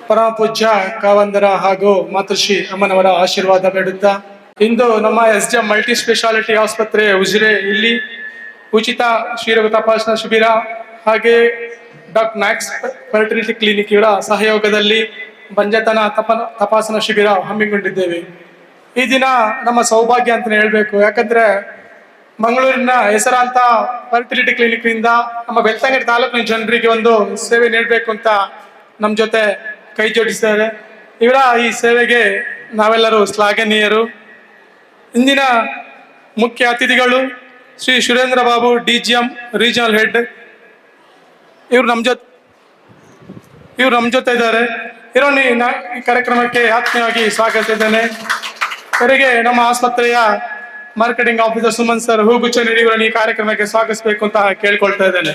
ಪರಮ ಪೂಜ್ಯ ಕಾವಂದರ ಹಾಗೂ ಮಾತೃಶ್ರೀ ಅಮ್ಮನವರ ಆಶೀರ್ವಾದ ಬೇಡುತ್ತಾ ಇಂದು ನಮ್ಮ SDM ಮಲ್ಟಿ ಸ್ಪೆಷಾಲಿಟಿ ಆಸ್ಪತ್ರೆ ಉಜಿರೆ ಇಲ್ಲಿ ಉಚಿತ ಕ್ಷೀರಕ ತಪಾಸಣಾ ಶಿಬಿರ ಹಾಗೆ ಡಾಕ್ಟರ್ ಮ್ಯಾಕ್ಸ್ ಫರ್ಟಿಲಿಟಿ ಕ್ಲಿನಿಕ್ ಇವರ ಸಹಯೋಗದಲ್ಲಿ ಬಂಜತನ ತಪಾಸಣಾ ಶಿಬಿರ ಹಮ್ಮಿಕೊಂಡಿದ್ದೇವೆ. ಈ ದಿನ ನಮ್ಮ ಸೌಭಾಗ್ಯ ಅಂತಲೇ ಹೇಳ್ಬೇಕು. ಯಾಕಂದ್ರೆ ಮಂಗಳೂರಿನ ಹೆಸರಾಂತ ಫರ್ಟಿಲಿಟಿ ಕ್ಲಿನಿಕ್ ನಿಂದ ನಮ್ಮ ಬೆಳ್ತಂಗಡಿ ತಾಲೂಕಿನ ಜನರಿಗೆ ಒಂದು ಸೇವೆ ನೀಡಬೇಕು ಅಂತ ನಮ್ಮ ಜೊತೆ ಕೈ ಜೋಡಿಸಿದ್ದಾರೆ. ಇವರ ಈ ಸೇವೆಗೆ ನಾವೆಲ್ಲರೂ ಶ್ಲಾಘನೀಯರು. ಇಂದಿನ ಮುಖ್ಯ ಅತಿಥಿಗಳು Shri Surendra Babu DGM regional head. ಇವರು ನಮ್ಮ ಜೊತೆ ಇದ್ದಾರೆ. ಇವರನ್ನು ಈ ಕಾರ್ಯಕ್ರಮಕ್ಕೆ ಆತ್ಮೀಯವಾಗಿ ಸ್ವಾಗತಿಸಿದ್ದೇನೆ. ಇವರಿಗೆ ನಮ್ಮ ಆಸ್ಪತ್ರೆಯ ಮಾರ್ಕೆಟಿಂಗ್ ಆಫೀಸರ್ ಸುಮನ್ ಸರ್ ಹೂಗುಚ್ಛ ನೀಡಿ ಇವರನ್ನು ಈ ಕಾರ್ಯಕ್ರಮಕ್ಕೆ ಸ್ವಾಗತಿಸಬೇಕು ಅಂತ ಕೇಳ್ಕೊಳ್ತಾ ಇದ್ದೇನೆ.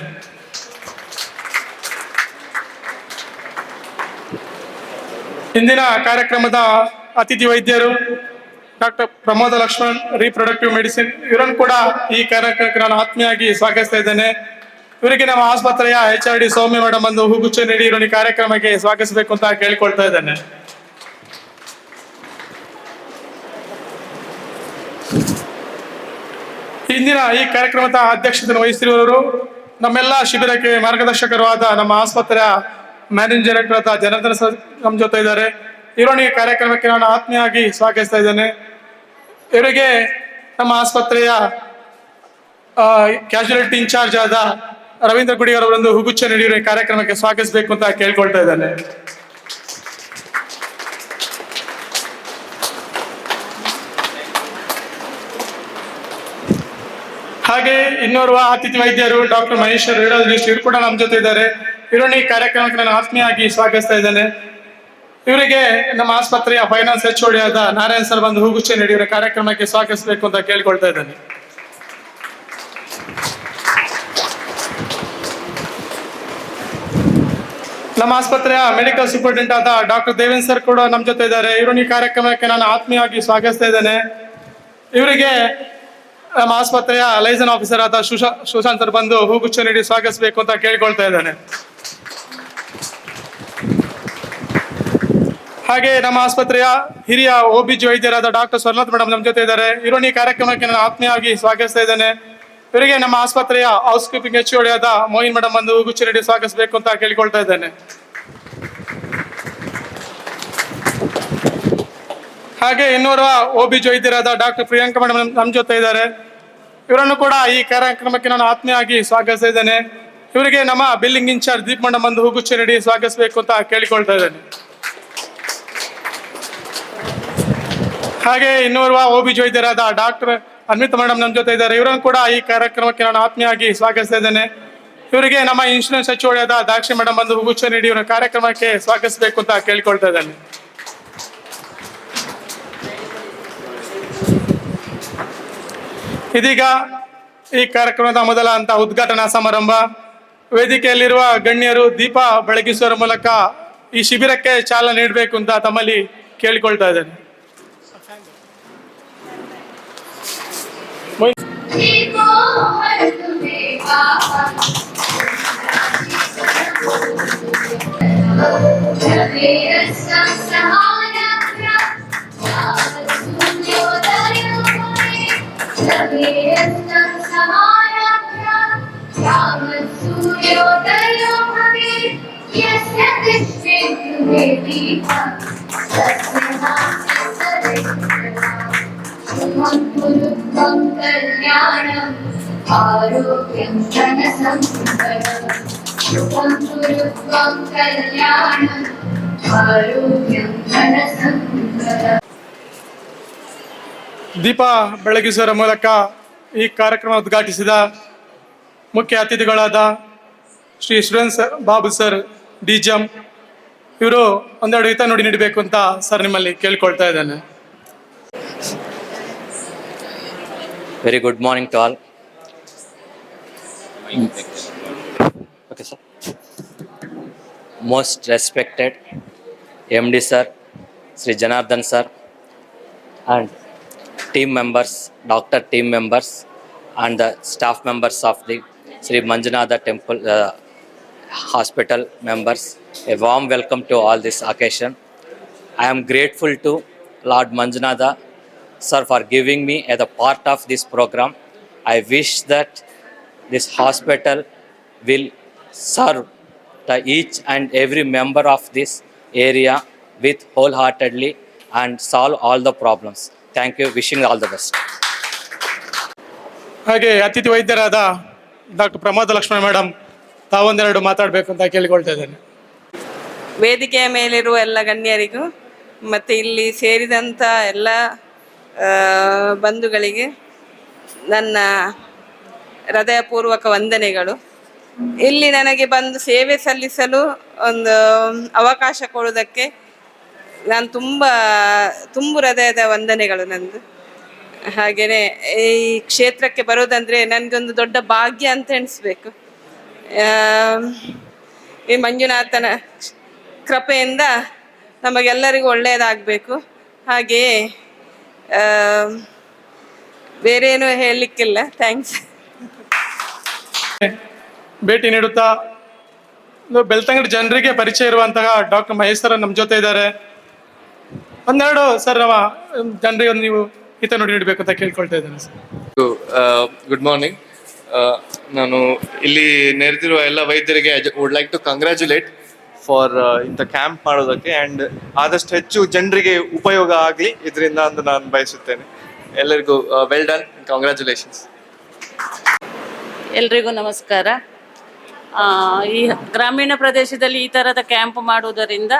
ಇಂದಿನ ಕಾರ್ಯಕ್ರಮದ ಅತಿಥಿ ವೈದ್ಯರು doctor Pramod Lakshman, reproductive medicine. ಇವರನ್ನು ಕೂಡ ಈ ಕಾರ್ಯಕ್ರಮಕ್ಕೆ ನಾನು ಆತ್ಮೀಯವಾಗಿ ಸ್ವಾಗತಿಸ್ತಾ ಇದ್ದೇನೆ. ಇವರಿಗೆ ನಮ್ಮ ಆಸ್ಪತ್ರೆಯ HRD ಸೌಮ್ಯ ಮೇಡಮ್ ಬಂದು ಹೂಗುಚ್ಛ ನೀಡಿ ಇವರನ್ನು ಈ ಕಾರ್ಯಕ್ರಮಕ್ಕೆ ಸ್ವಾಗತಿಸಬೇಕು ಅಂತ ಕೇಳ್ಕೊಳ್ತಾ ಇದ್ದೇನೆ. ಇಂದಿನ ಈ ಕಾರ್ಯಕ್ರಮದ ಅಧ್ಯಕ್ಷತೆಯನ್ನು ವಹಿಸಿರುವವರು ನಮ್ಮೆಲ್ಲ ಶಿಬಿರಕ್ಕೆ ಮಾರ್ಗದರ್ಶಕರಾದ ನಮ್ಮ ಆಸ್ಪತ್ರೆಯ ಮ್ಯಾನೇಜಿಂಗ್ ಡೈರೆಕ್ಟರ್ ಆದ ಜನಾರ್ದನ್ ಸರ್ ನಮ್ಮ ಜೊತೆ ಇದ್ದಾರೆ. ಇವರನ್ನು ಈ ಕಾರ್ಯಕ್ರಮಕ್ಕೆ ನಾನು ಆತ್ಮೀಯವಾಗಿ ಸ್ವಾಗತಿಸ್ತಾ ಇದ್ದೇನೆ. ಇವರಿಗೆ ನಮ್ಮ ಆಸ್ಪತ್ರೆಯ ಕ್ಯಾಶುಯಾಲಿಟಿ ಇನ್ಚಾರ್ಜ್ ಆದ ರವೀಂದ್ರ ಗುಡಿ ಅವರೊಂದು ಹೂಗುಚ್ಛ ನೀಡಿ ಈ ಕಾರ್ಯಕ್ರಮಕ್ಕೆ ಸ್ವಾಗತಿಸಬೇಕು ಅಂತ ಕೇಳ್ಕೊಳ್ತಾ ಇದ್ದೇನೆ. ಹಾಗೆ ಇನ್ನೋರ್ವ ಅತಿಥಿ ವೈದ್ಯರು ಡಾಕ್ಟರ್ ಮಹೇಶ್ವರ್ ರೇಡಿಯಾಲಜಿಸ್ಟ್, ಇವರು ಕೂಡ ನಮ್ಮ ಜೊತೆ ಇದ್ದಾರೆ. ಇವರನ್ನು ಈ ಕಾರ್ಯಕ್ರಮಕ್ಕೆ ನಾನು ಆತ್ಮೀಯವಾಗಿ ಸ್ವಾಗತಿಸ್ತಾ ಇದ್ದೇನೆ. ಇವರಿಗೆ ನಮ್ಮ ಆಸ್ಪತ್ರೆಯ ಫೈನಾನ್ಸ್ HOD ಆದ ನಾರಾಯಣ್ ಸರ್ ಬಂದು ಹೂಗುಚ್ಛ ನೀಡಿ ಇವರ ಕಾರ್ಯಕ್ರಮಕ್ಕೆ ಸ್ವಾಗತಿಸಬೇಕು ಅಂತ ಕೇಳ್ಕೊಳ್ತಾ ಇದ್ದೇನೆ. ನಮ್ಮ ಆಸ್ಪತ್ರೆಯ ಮೆಡಿಕಲ್ ಸೂಪರಿಂಟೆಂಡೆಂಟ್ ಆದ ಡಾಕ್ಟರ್ ದೇವೇಂದ್ರ ಸರ್ ಕೂಡ ನಮ್ಮ ಜೊತೆ ಇದ್ದಾರೆ. ಇವರನ್ನು ಈ ಕಾರ್ಯಕ್ರಮಕ್ಕೆ ನಾನು ಆತ್ಮೀಯವಾಗಿ ಸ್ವಾಗತಿಸ್ತಾ ಇದ್ದೇನೆ. ಇವರಿಗೆ ನಮ್ಮ ಆಸ್ಪತ್ರೆಯ ಲೈಸನ್ ಆಫೀಸರ್ ಆದ ಸುಶಾಂತ್ ಸರ್ ಬಂದು ಹೂಗುಚ್ಛ ನೀಡಿ ಸ್ವಾಗತಿಸಬೇಕು ಅಂತ ಕೇಳ್ಕೊಳ್ತಾ ಇದ್ದೇನೆ. ಹಾಗೆ ನಮ್ಮ ಆಸ್ಪತ್ರೆಯ ಹಿರಿಯ OBG ವೈದ್ಯರಾದ ಡಾಕ್ಟರ್ ಸ್ವರ್ಣತ್ ಮೇಡಮ್ ನಮ್ಮ ಜೊತೆ ಇದ್ದಾರೆ. ಇವರನ್ನು ಈ ಕಾರ್ಯಕ್ರಮಕ್ಕೆ ನಾನು ಆತ್ಮೀಯವಾಗಿ ಸ್ವಾಗತಿಸ್ತಾ ಇದ್ದೇನೆ. ಇವರಿಗೆ ನಮ್ಮ ಆಸ್ಪತ್ರೆಯ ಹೌಸ್ ಕೀಪಿಂಗ್ HOD ಆದ ಮೋಹಿನ್ ಮೇಡಮ್ ಬಂದು ಹೂಗುಚ್ಛ ನೀಡಿ ಸ್ವಾಗತಿಸಬೇಕು ಅಂತ ಕೇಳ್ಕೊಳ್ತಾ ಇದ್ದೇನೆ. ಹಾಗೆ ಇನ್ನೋರ್ವ OBG ವೈದ್ಯರಾದ ಡಾಕ್ಟರ್ ಪ್ರಿಯಾಂಕಾ ಮೇಡಮ್ ನಮ್ಮ ಜೊತೆ ಇದ್ದಾರೆ. ಇವರನ್ನು ಕೂಡ ಈ ಕಾರ್ಯಕ್ರಮಕ್ಕೆ ನಾನು ಆತ್ಮೀಯವಾಗಿ ಸ್ವಾಗತಿಸ್ತಾ ಇದ್ದೇನೆ. ಇವರಿಗೆ ನಮ್ಮ ಬಿಲ್ಲಿಂಗ್ ಇನ್ಚಾರ್ಜ್ ದೀಪ್ ಮೇಡಮ್ ಬಂದು ಹೂಗುಚ್ಛ ನೀಡಿ ಸ್ವಾಗತಿಸಬೇಕು ಅಂತ ಕೇಳಿಕೊಳ್ತಾ ಇದ್ದೇನೆ. ಹಾಗೆ ಇನ್ನೋರ್ವ OBG ವೈದ್ಯರಾದ ಡಾಕ್ಟರ್ ಅನ್ವಿತಾ ಮೇಡಮ್ ನಮ್ಮ ಜೊತೆ ಇದ್ದಾರೆ. ಇವರನ್ನು ಕೂಡ ಈ ಕಾರ್ಯಕ್ರಮಕ್ಕೆ ನಾನು ಆತ್ಮೀಯವಾಗಿ ಸ್ವಾಗತಿಸ್ತಾ ಇದ್ದೇನೆ. ಇವರಿಗೆ ನಮ್ಮ ಇನ್ಶೂರೆನ್ಸ್ HOD ಆದ ದಾಕ್ಷಿ ಮೇಡಮ್ ಬಂದು ಹೂಗುಚ್ಛ ನೀಡಿ ಇವರ ಕಾರ್ಯಕ್ರಮಕ್ಕೆ ಸ್ವಾಗತಿಸಬೇಕು ಅಂತ ಕೇಳಿಕೊಳ್ತಾ ಇದ್ದೇನೆ. ಇದೀಗ ಈ ಕಾರ್ಯಕ್ರಮದ ಮೊದಲ ಹಂತ ಉದ್ಘಾಟನಾ ಸಮಾರಂಭ. ವೇದಿಕೆಯಲ್ಲಿರುವ ಗಣ್ಯರು ದೀಪ ಬೆಳಗಿಸುವ ಮೂಲಕ ಈ ಶಿಬಿರಕ್ಕೆ ಚಾಲನೆ ನೀಡಬೇಕು ಅಂತ ತಮ್ಮಲ್ಲಿ ಕೇಳಿಕೊಳ್ತಾ ಇದ್ದೇನೆ. आरोग्यं धनसम्पदं शुभं कुरु त्वं कल्याणम् आरोग्यं धनसम्पदम्. ದೀಪ ಬೆಳಗಿಸುವ ಮೂಲಕ ಈ ಕಾರ್ಯಕ್ರಮ ಉದ್ಘಾಟಿಸಿದ ಮುಖ್ಯ ಅತಿಥಿಗಳಾದ ಶ್ರೀ ಸುರೇಂದ್ರ ಬಾಬು ಸರ್ DGM, ಇವರು ಒಂದೆರಡು ಹಿತ ನುಡಿ ನೀಡಬೇಕು ಅಂತ ಸರ್ ನಿಮ್ಮಲ್ಲಿ ಕೇಳ್ಕೊಳ್ತಾ ಇದ್ದೇನೆ. Very good morning to all. Okay, sir. Most respected MD sir, Sri Janardhan sir, and team members, doctor team members, and the staff members of the Sri Manjunatha Temple hospital members, a warm welcome to all this occasion. I am grateful to Lord Manjunatha sir for giving me as a part of this program. I wish that this hospital will serve the each and every member of this area with wholeheartedly and solve all the problems. Thank you. Wishing all the best. ಹಾಗೆ ಅತಿಥಿ ವೈದ್ಯರಾದ doctor Pramoda Lakshmana madam ತಾವೊಂದೆರಡು ಮಾತಾಡಬೇಕು ಅಂತ ಕೇಳಿಕೊಳ್ತಾ ಇದ್ದೇನೆ. ವೇದಿಕೆಯ ಮೇಲಿರುವ ಎಲ್ಲ ಗಣ್ಯರಿಗೂ ಮತ್ತು ಇಲ್ಲಿ ಸೇರಿದಂಥ ಎಲ್ಲ ಬಂಧುಗಳಿಗೆ ನನ್ನ ಹೃದಯಪೂರ್ವಕ ವಂದನೆಗಳು. ಇಲ್ಲಿ ನನಗೆ ಬಂದು ಸೇವೆ ಸಲ್ಲಿಸಲು ಒಂದು ಅವಕಾಶ ಕೊಡುವುದಕ್ಕೆ ನಾನು ತುಂಬ ಹೃದಯದ ವಂದನೆಗಳು ನಂದು. ಹಾಗೆಯೇ ಈ ಕ್ಷೇತ್ರಕ್ಕೆ ಬರೋದಂದರೆ ನನಗೊಂದು ದೊಡ್ಡ ಭಾಗ್ಯ ಅಂತ ಎಣಿಸ್ಬೇಕು. ಈ ಮಂಜುನಾಥನ ಕೃಪೆಯಿಂದ ನಮಗೆಲ್ಲರಿಗೂ ಒಳ್ಳೆಯದಾಗಬೇಕು. ಹಾಗೆಯೇ ಬೇರೇನು ಹೇಳಲಿಕ್ಕಿಲ್ಲ. ಥ್ಯಾಂಕ್ಸ್. ಭೇಟಿ ನೀಡುತ್ತಾ ಬೆಳ್ತಂಗಡಿ ಜನರಿಗೆ ಪರಿಚಯ ಇರುವಂತಹ ಡಾಕ್ಟರ್ ಮಹೇಶ್ ಸರ್ ನಮ್ಮ ಜೊತೆ ಇದ್ದಾರೆ. ಒಂದೆರಡು ಸರ್ ನಮ್ಮ ಜನರಿಗೆ ಒಂದು ನೀವು ಹಿತ ನುಡಿ ನೀಡಬೇಕು ಅಂತ ಕೇಳ್ಕೊಳ್ತಾ ಇದ್ದೇನೆ ಸರ್. Good morning. ನಾನು ಇಲ್ಲಿ ನೆರೆದಿರುವ ಎಲ್ಲ ವೈದ್ಯರಿಗೆ would like to congratulate for ಇಂಥ ಕ್ಯಾಂಪ್ ಮಾಡೋದಕ್ಕೆ ಆ್ಯಂಡ್ ಆದಷ್ಟು ಹೆಚ್ಚು ಜನರಿಗೆ ಉಪಯೋಗ ಆಗಲಿ ಇದರಿಂದ ಅಂತ ನಾನು ಬಯಸುತ್ತೇನೆ. ಎಲ್ಲರಿಗೂ ವೆಲ್ ಡನ್, ಕಂಗ್ರ್ಯಾಚುಲೇಷನ್ಸ್. ಎಲ್ರಿಗೂ ನಮಸ್ಕಾರ. ಈ ಗ್ರಾಮೀಣ ಪ್ರದೇಶದಲ್ಲಿ ಈ ಥರದ ಕ್ಯಾಂಪ್ ಮಾಡುವುದರಿಂದ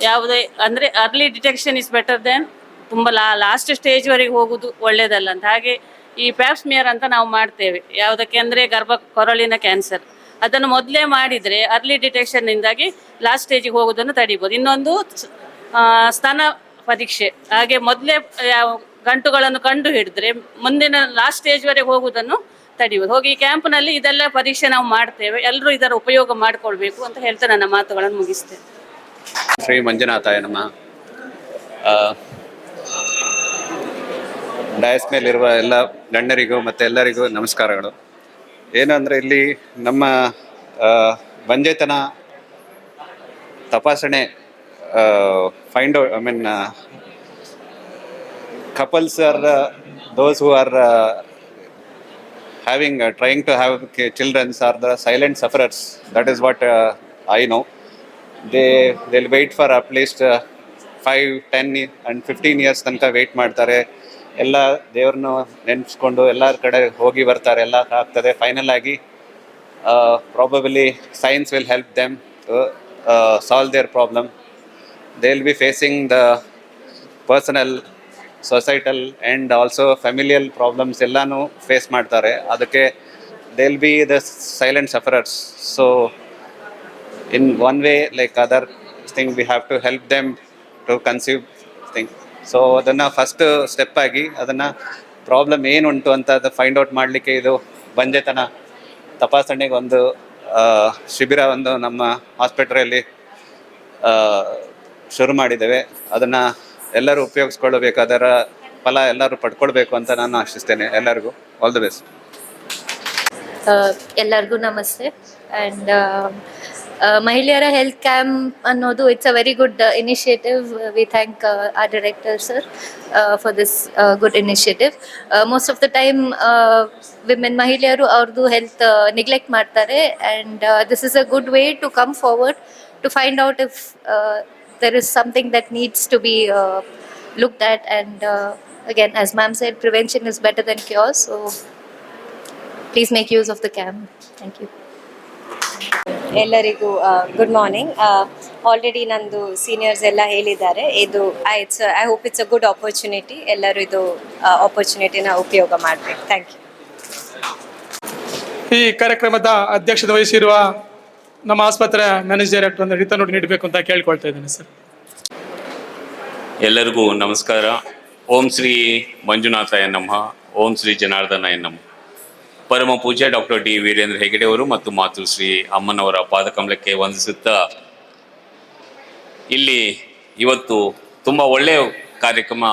ಯಾವುದೇ ಅಂದರೆ early detection is better than ತುಂಬ ಲಾಸ್ಟ್ ಸ್ಟೇಜ್ವರೆಗೆ ಹೋಗೋದು ಒಳ್ಳೆಯದಲ್ಲ ಅಂತ. ಹಾಗೆ ಈ ಪ್ಯಾಪ್ಸ್ಮಿಯರ್ ಅಂತ ನಾವು ಮಾಡ್ತೇವೆ, ಯಾವುದಕ್ಕೆ ಅಂದರೆ ಕೊರಳಿನ ಕ್ಯಾನ್ಸರ್. ಅದನ್ನು ಮೊದಲೇ ಮಾಡಿದರೆ ಅರ್ಲಿ ಡಿಟೆಕ್ಷನ್ನಿಂದಾಗಿ ಲಾಸ್ಟ್ ಸ್ಟೇಜಿಗೆ ಹೋಗೋದನ್ನು ತಡಿಬೋದು. ಇನ್ನೊಂದು ಸ್ತನ ಪರೀಕ್ಷೆ, ಹಾಗೆ ಮೊದಲೇ ಗಂಟುಗಳನ್ನು ಕಂಡು ಹಿಡಿದ್ರೆ ಮುಂದಿನ ಲಾಸ್ಟ್ ಸ್ಟೇಜ್ವರೆಗೆ ಹೋಗುವುದನ್ನು ತಡಿಬೋದು. ಹೋಗಿ ಈ ಕ್ಯಾಂಪ್ನಲ್ಲಿ ಇದೆಲ್ಲ ಪರೀಕ್ಷೆ ನಾವು ಮಾಡ್ತೇವೆ, ಎಲ್ಲರೂ ಇದರ ಉಪಯೋಗ ಮಾಡಿಕೊಳ್ಬೇಕು ಅಂತ ಹೇಳ್ತಾ ನನ್ನ ಮಾತುಗಳನ್ನು ಮುಗಿಸ್ತೇನೆ. ಶ್ರೀ ಮಂಜುನಾಥಾಯ ನಮಃ. ಡಯಸ್ ಮೇಲಿರುವ ಎಲ್ಲ ಗಣ್ಯರಿಗೂ ಮತ್ತು ಎಲ್ಲರಿಗೂ ನಮಸ್ಕಾರಗಳು. ಏನಂದರೆ ಇಲ್ಲಿ ನಮ್ಮ ಬಂಜೆತನ ತಪಾಸಣೆ find out, I mean couples are those who are trying to have children are the silent sufferers. That is what I know. They'll wait for at least 5, 10 and 15 years ತನಕ ವೇಟ್ ಮಾಡ್ತಾರೆ. ಎಲ್ಲ ದೇವ್ರನ್ನು ನೆನೆಸ್ಕೊಂಡು ಎಲ್ಲರ ಕಡೆ ಹೋಗಿ ಬರ್ತಾರೆ, ಎಲ್ಲ ಆಗ್ತದೆ. ಫೈನಲ್ ಆಗಿ probably science will help them to solve their problem. They will be facing the personal, societal and also familial problems ಎಲ್ಲನೂ ಫೇಸ್ ಮಾಡ್ತಾರೆ. ಅದಕ್ಕೆ they will be the silent sufferers. So in one way like other thing we have to help them to conceive thing. So ಅದನ್ನು first step ಆಗಿ ಅದನ್ನು problem ಏನುಂಟು ಅಂತ ಅದು find out ಮಾಡಲಿಕ್ಕೆ ಇದು ಬಂಜೆತನ ತಪಾಸಣೆಗೆ ಒಂದು ಶಿಬಿರ ಒಂದು ನಮ್ಮ ಹಾಸ್ಪಿಟ್ಲಲ್ಲಿ ಶುರು ಮಾಡಿದ್ದೇವೆ. ಅದನ್ನು ಎಲ್ಲರೂ ಉಪಯೋಗಿಸ್ಕೊಳ್ಬೇಕು, ಅದರ ಫಲ ಎಲ್ಲರೂ ಪಡ್ಕೊಳ್ಬೇಕು ಅಂತ ನಾನು ಆಶಿಸ್ತೇನೆ. ಎಲ್ಲರಿಗೂ ಆಲ್ ದಿ ಬೆಸ್ಟ್. ಎಲ್ಲರಿಗೂ ನಮಸ್ತೆ. ಆ್ಯಂಡ್ ಮಹಿಳೆಯರ ಹೆಲ್ತ್ ಕ್ಯಾಂಪ್ ಅನ್ನೋದು it's a very good initiative. We thank our director sir for this good initiative. Most of the time women ಮಹಿಳೆಯರು ಅವ್ರದ್ದು ಹೆಲ್ತ್ ನೆಗ್ಲೆಕ್ಟ್ ಮಾಡ್ತಾರೆ. And this is a good way to come forward to find out if there is something that needs to be looked at. And again, as ma'am said, prevention is better than cure. So please make use of the camp. Thank you. ಎಲ್ಲರಿಗೂ good morning. Already ನಂದು seniors ಎಲ್ಲ ಹೇಳಿದ್ದಾರೆ. ಇದು I hope it's a good opportunity. ಎಲ್ಲರೂ ಇದು ಆಪರ್ಚುನಿಟಿನ ಉಪಯೋಗ ಮಾಡಬೇಕು. Thank you. ಈ ಕಾರ್ಯಕ್ರಮದ ಅಧ್ಯಕ್ಷತೆ ವಹಿಸಿರುವ ನಮ್ಮ ಆಸ್ಪತ್ರೆ ಮ್ಯಾನೇಜ್ ಡೈರೆಕ್ಟರ್ ಒಂದು ಹಿತ ನುಡಿ ನೀಡಬೇಕು ಅಂತ ಕೇಳ್ಕೊಳ್ತಾ ಇದ್ದೇನೆ ಸರ್. ಎಲ್ಲರಿಗೂ ನಮಸ್ಕಾರ. ಓಂ ಶ್ರೀ ಮಂಜುನಾಥಾಯ ನಮಃ. ಓಂ ಶ್ರೀ ಜನಾರ್ದನಾಯ ನಮಃ. ಪರಮ ಪೂಜ್ಯ ಡಾಕ್ಟರ್ ಡಿ ವೀರೇಂದ್ರ ಹೆಗಡೆ ಅವರು ಮತ್ತು ಮಾತೃಶ್ರೀ ಅಮ್ಮನವರ ಪಾದಕಮಲಕ್ಕೆ ವಂದಿಸುತ್ತಾ, ಇಲ್ಲಿ ಇವತ್ತು ತುಂಬ ಒಳ್ಳೆಯ ಕಾರ್ಯಕ್ರಮ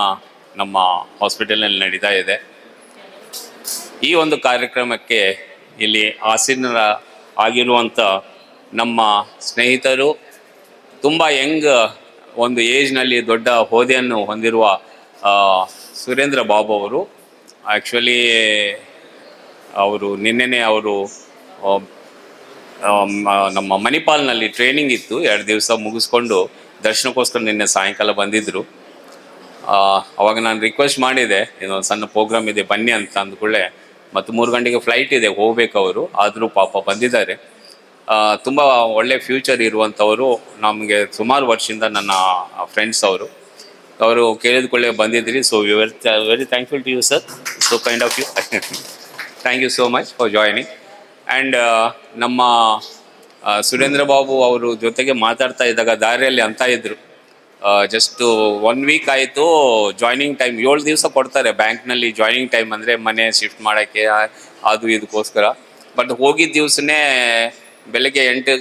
ನಮ್ಮ ಹಾಸ್ಪಿಟಲ್ನಲ್ಲಿ ನಡೀತಾ ಇದೆ. ಈ ಒಂದು ಕಾರ್ಯಕ್ರಮಕ್ಕೆ ಇಲ್ಲಿ ಆಸೀನರ ಆಗಿರುವಂಥ ನಮ್ಮ ಸ್ನೇಹಿತರು ತುಂಬ ಯಂಗ್ ಒಂದು ಏಜ್ನಲ್ಲಿ ದೊಡ್ಡ ಹೋದೆಯನ್ನು ಹೊಂದಿರುವ ಸುರೇಂದ್ರ ಬಾಬು ಅವರು. ಆ್ಯಕ್ಚುಲಿ ಅವರು ನಿನ್ನೆನೇ ಅವರು ನಮ್ಮ ಮಣಿಪಾಲ್ನಲ್ಲಿ ಟ್ರೈನಿಂಗ್ ಇತ್ತು, 2 ದಿವಸ ಮುಗಿಸ್ಕೊಂಡು ದರ್ಶನಕ್ಕೋಸ್ಕರ ನಿನ್ನೆ ಸಾಯಂಕಾಲ ಬಂದಿದ್ದರು. ಅವಾಗ ನಾನು ರಿಕ್ವೆಸ್ಟ್ ಮಾಡಿದೆ, ಇನ್ನೊಂದು ಸಣ್ಣ ಪ್ರೋಗ್ರಾಮ್ ಇದೆ ಬನ್ನಿ ಅಂತ ಅಂದ್ಕೊಳ್ಳೆ, ಮತ್ತು 3 ಗಂಟೆಗೆ ಫ್ಲೈಟ್ ಇದೆ ಹೋಗ್ಬೇಕು ಅವರು, ಆದರೂ ಪಾಪ ಬಂದಿದ್ದಾರೆ. ತುಂಬ ಒಳ್ಳೆ ಫ್ಯೂಚರ್ ಇರುವಂಥವರು, ನಮಗೆ ಸುಮಾರು ವರ್ಷದಿಂದ ನನ್ನ ಫ್ರೆಂಡ್ಸ್ ಅವರು ಕೇಳಿದ್ಕೊಳ್ಳೆ ಬಂದಿದ್ರಿ. So we are very thankful to you sir, so kind of you. Thank you so much for joining. And ನಮ್ಮ ಸುರೇಂದ್ರ ಬಾಬು ಅವರು ಜೊತೆಗೆ ಮಾತಾಡ್ತಾ ಇದ್ದಾಗ ದಾರಿಯಲ್ಲಿ ಅಂತ ಇದ್ರು, ಜಸ್ಟು 1 ವೀಕ್ ಆಯಿತು ಜಾಯ್ನಿಂಗ್ ಟೈಮ್, 7 ದಿವಸ ಕೊಡ್ತಾರೆ ಬ್ಯಾಂಕ್ನಲ್ಲಿ ಜಾಯ್ನಿಂಗ್ ಟೈಮ್, ಅಂದರೆ ಮನೆ ಶಿಫ್ಟ್ ಮಾಡೋಕ್ಕೆ ಅದು ಇದಕ್ಕೋಸ್ಕರ. ಬಟ್ ಹೋಗಿದ್ದ ದಿವಸನೇ ಬೆಳಗ್ಗೆ 8